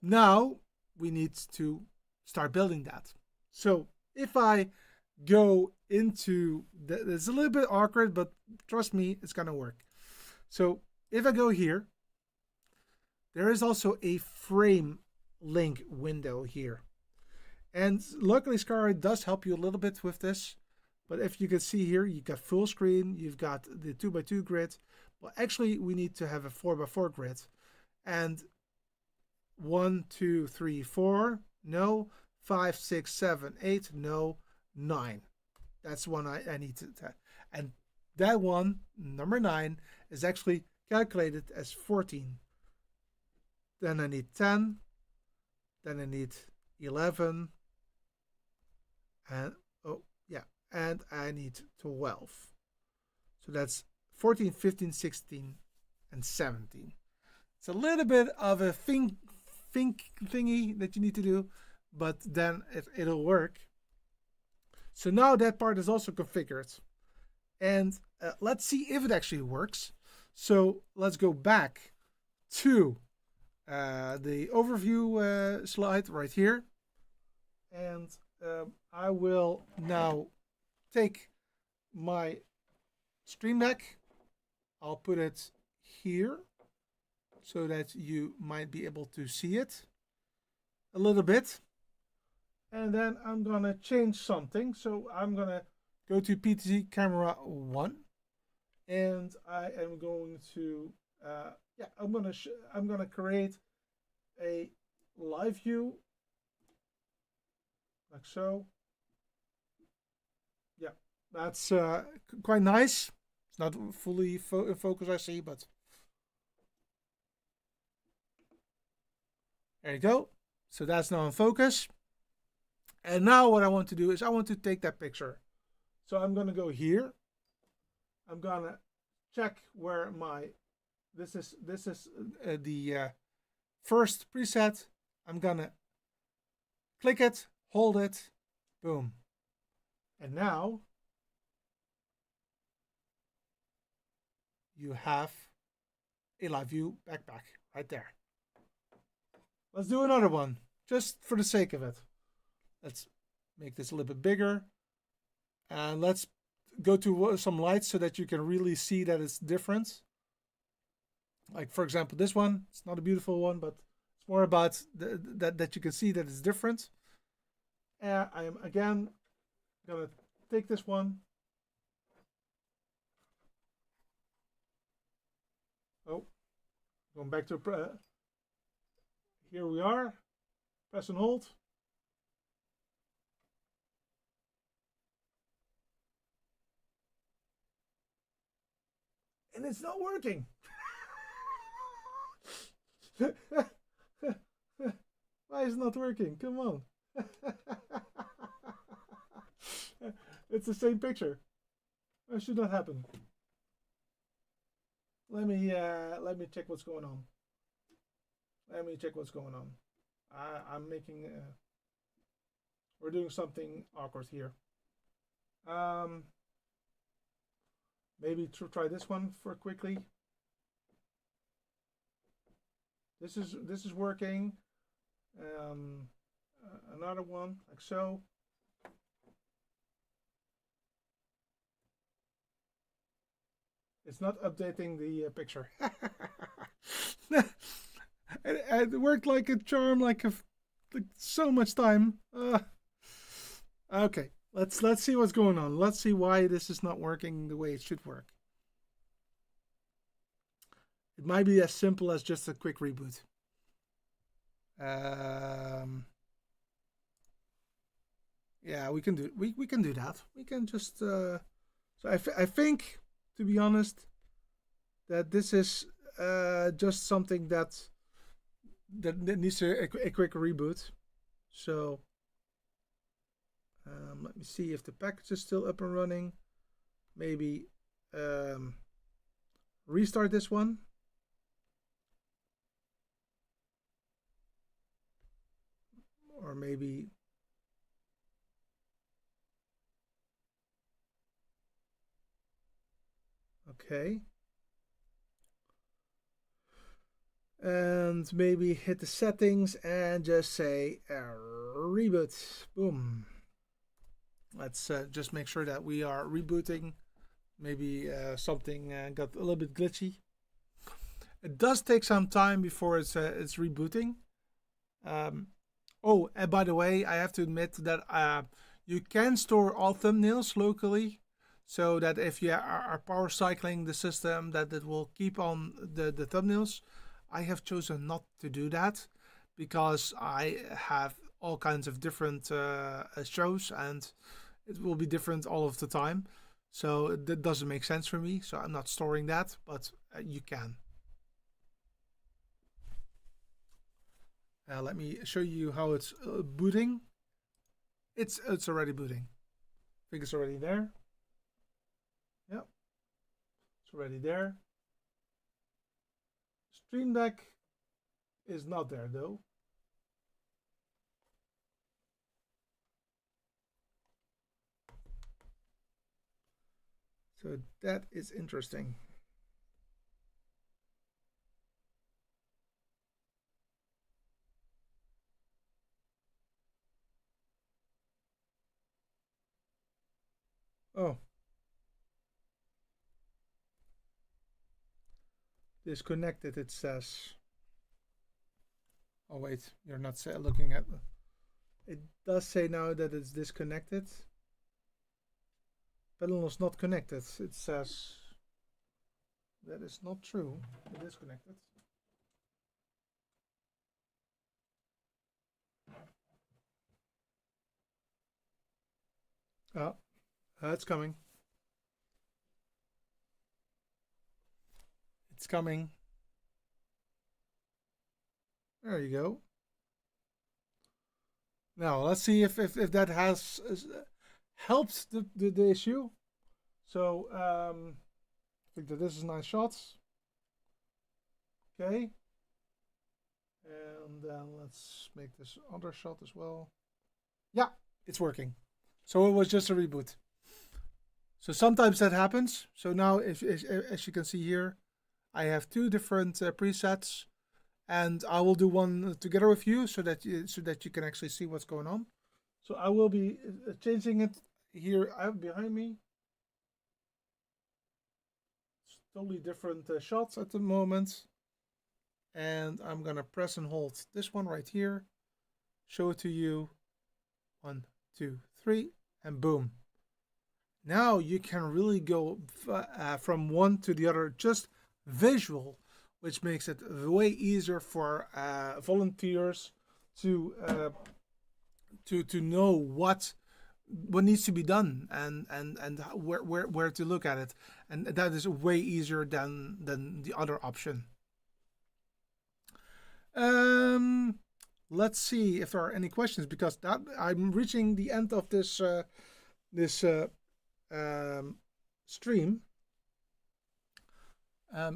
Now we need to start building that. So if I go into, it's a little bit awkward, but trust me, it's going to work. So if I go here, there is also a frame link window here. And luckily Skaarhoj does help you a little bit with this. But if you can see here, you've got full screen, you've got the 2x2 grid. Well, actually, we need to have a 4x4 grid. And 1, 2, 3, 4, no. 5, 6, 7, 8, no. 9. That's one I need to. And that one, number 9, is actually calculated as 14. Then I need 10. Then I need 11. And and I need 12. So that's 14, 15, 16, and 17. It's a little bit of a thingy that you need to do, but then it'll work. So now that part is also configured. And let's see if it actually works. So let's go back to the overview slide right here. And I will now take my Stream Deck. I'll put it here so that you might be able to see it a little bit. And then I'm going to change something. So I'm going to go to PTZ camera 1. And I am going to, I'm going to create a live view like so. Yeah, that's quite nice. It's not fully in focus, I see, but there you go. So that's now in focus. And now what I want to do is I want to take that picture. So I'm going to go here. I'm going to check where this is the first preset. I'm going to click it, hold it, boom. And now you have a live view backpack right there. Let's do another one, just for the sake of it. Let's make this a little bit bigger. And let's go to some lights so that you can really see that it's different. Like for example, this one. It's not a beautiful one, but it's more about that you can see that it's different. I am again gonna take this one. Oh, going back to here we are. Press and hold. And it's not working. Why is it not working? Come on. It's the same picture. That should not happen. Let me check what's going on. Let me check what's going on. I'm making we're doing something awkward here. Maybe try this one for quickly. This is working. Another one like so. It's not updating the picture. It worked like a charm, like so much time. Okay, let's see what's going on. Let's see why this is not working the way it should work. It might be as simple as just a quick reboot. Yeah, we can do that. We can just so I think, to be honest, that this is just something that needs a quick reboot. So let me see if the package is still up and running. Maybe restart this one. Or maybe okay. And maybe hit the settings and just say reboot. Boom. Let's just make sure that we are rebooting. Maybe something got a little bit glitchy. It does take some time before it's rebooting. Oh, and by the way, I have to admit that you can store all thumbnails locally, so that if you are power cycling the system, that it will keep on the thumbnails. I have chosen not to do that because I have all kinds of different shows and it will be different all of the time. So that doesn't make sense for me. So I'm not storing that, but you can. Let me show you how it's booting. It's already booting. I think it's already there. Yep, it's already there. Stream Deck is not there though. So that is interesting. Oh. Disconnected, it says. Oh wait, you're not looking at it. Does say now that it's disconnected. Panel is not connected. It says that is not true. It is connected. Oh, it's coming. It's coming. There you go. Now let's see if that has helped the issue. So I think that this is a nice shot. Okay. And then let's make this other shot as well. Yeah, it's working. So it was just a reboot. So sometimes that happens. So now, as you can see here, I have two different presets, and I will do one together with you so that you can actually see what's going on. So I will be changing it here behind me. totally different shots at the moment. And I'm gonna press and hold this one right here, show it to you. 1, 2, 3, and boom. Now you can really go from one to the other, just visual, which makes it way easier for volunteers to know what needs to be done and where to look at it, and that is way easier than the other option. Let's see if there are any questions, because I'm reaching the end of this stream. Let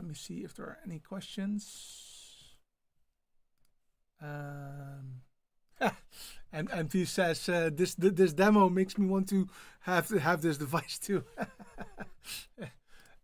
me see if there are any questions. And MT says this demo makes me want to have this device too.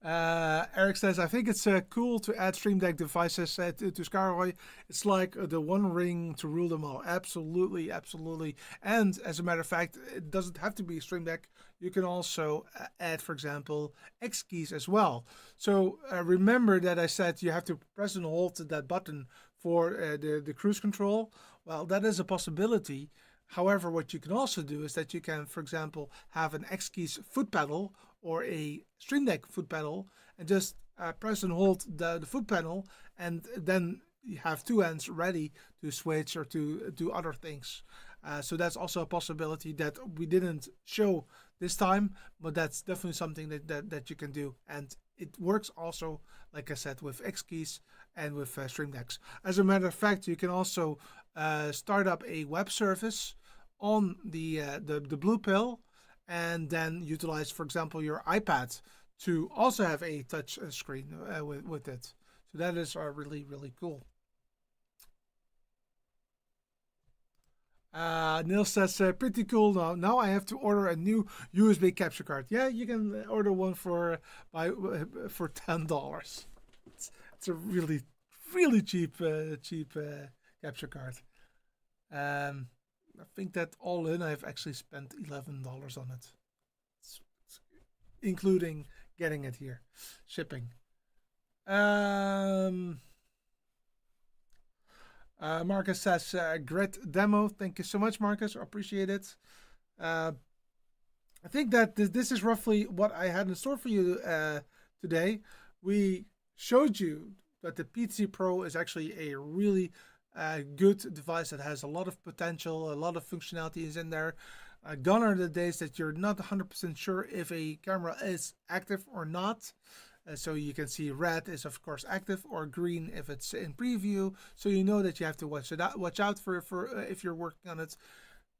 Eric says, I think it's cool to add Stream Deck devices to Skaarhoj. It's like the one ring to rule them all. Absolutely, absolutely. And as a matter of fact, it doesn't have to be Stream Deck. You can also add, for example, X keys as well. So remember that I said you have to press and hold that button for the cruise control. Well, that is a possibility. However, what you can also do is that you can, for example, have an X keys foot pedal or a Stream Deck foot pedal, and just press and hold the foot pedal, and then you have two hands ready to switch or to do other things. So that's also a possibility that we didn't show this time, but that's definitely something that you can do. And it works also, like I said, with X keys and with Stream Decks. As a matter of fact, you can also start up a web service on the Blue Pill, and then utilize, for example, your iPad to also have a touch screen with it. So that is really, really cool. Neil says, pretty cool. Now I have to order a new USB capture card. Yeah, you can order one for $10. It's a really, really cheap capture card. I think that all in, I've actually spent $11 on it, it's including getting it here, shipping. Marcus says, great demo. Thank you so much, Marcus. I appreciate it. I think that this is roughly what I had in store for you today. We showed you that the PTZ Pro is actually a really good device that has a lot of potential, a lot of functionalities in there. Gone are the days that you're not 100% sure if a camera is active or not. So you can see red is of course active, or green if it's in preview. So you know that you have to watch out for if you're working on it.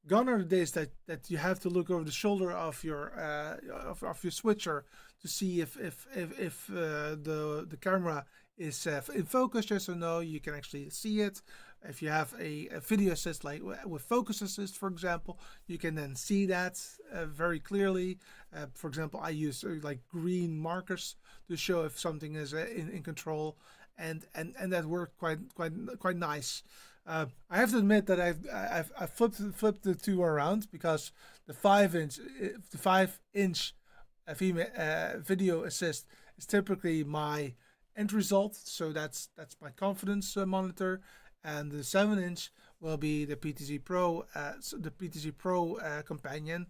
Gone are the days that you have to look over the shoulder of your switcher to see if the camera is in focus, yes or no. You can actually see it. If you have a video assist, like with focus assist, for example, you can then see that very clearly. For example, I use like green markers to show if something is in control, and that worked quite nice. I have to admit that I've flipped the two around, because the 5-inch video assist is typically my end result, so that's my confidence monitor, and the 7-inch will be the PTZ Pro, companion.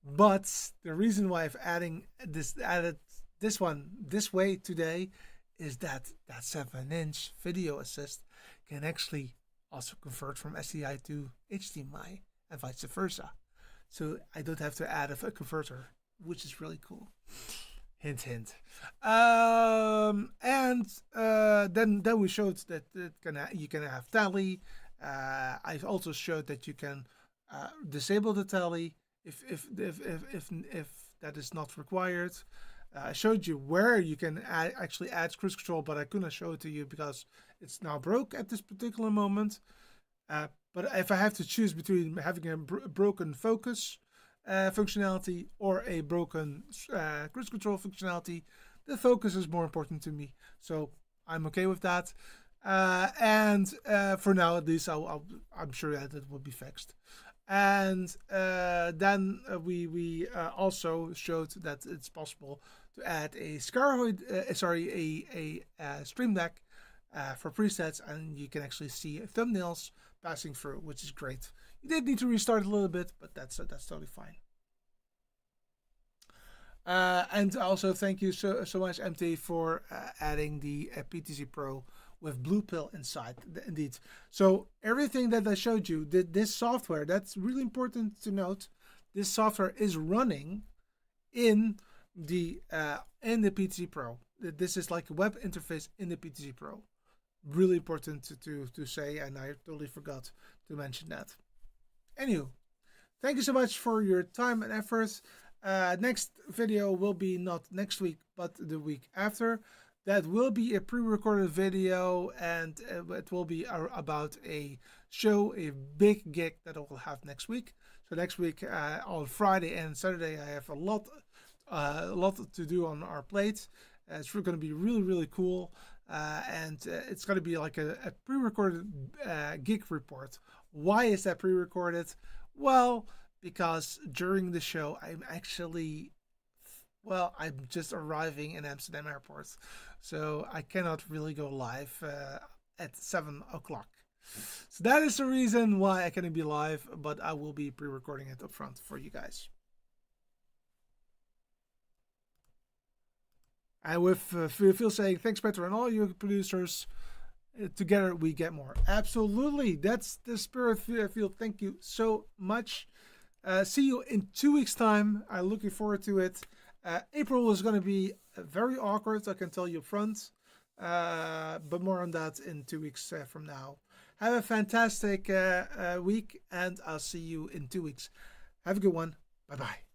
But the reason why I've added this one this way today is that 7-inch video assist can actually also convert from SDI to HDMI and vice versa. So I don't have to add a converter, which is really cool. Hint, hint. Then we showed that you can have tally. I also showed that you can disable the tally if that is not required. I showed you where you can actually add cruise control, but I couldn't show it to you because it's now broke at this particular moment. But if I have to choose between having a broken focus functionality or a broken cruise control functionality, the focus is more important to me, so I'm okay with that. For now, at least, I'm sure that it will be fixed. And then we also showed that it's possible to add a Skaarhoj, a Stream Deck for presets, and you can actually see thumbnails passing through, which is great. You did need to restart a little bit, but that's totally fine. And also thank you so much, MT, for adding the PTZ Pro with Blue Pill inside. Indeed. So everything that I showed you, this software, that's really important to note. This software is running in the PTZ Pro. This is like a web interface in the PTZ Pro. Really important to say, and I totally forgot to mention that. Anywho, thank you so much for your time and efforts. Next video will be not next week, but the week after. That will be a pre-recorded video, and it will be about a show, a big gig that I will have next week. So next week on Friday and Saturday, I have a lot to do on our plate. It's going to be really cool, and it's going to be like a pre-recorded gig report. Why is that pre-recorded? Well, because during the show, I'm just arriving in Amsterdam airport, so I cannot really go live at 7 o'clock. So that is the reason why I cannot be live, but I will be pre-recording it up front for you guys. And with Phil saying, thanks, Petra, and all you producers. Together we get more. Absolutely. That's the spirit, Phil. Thank you so much. See you in 2 weeks' time. I'm looking forward to it. April is going to be very awkward, I can tell you up front. But more on that in 2 weeks from now. Have a fantastic week, and I'll see you in 2 weeks. Have a good one. Bye-bye.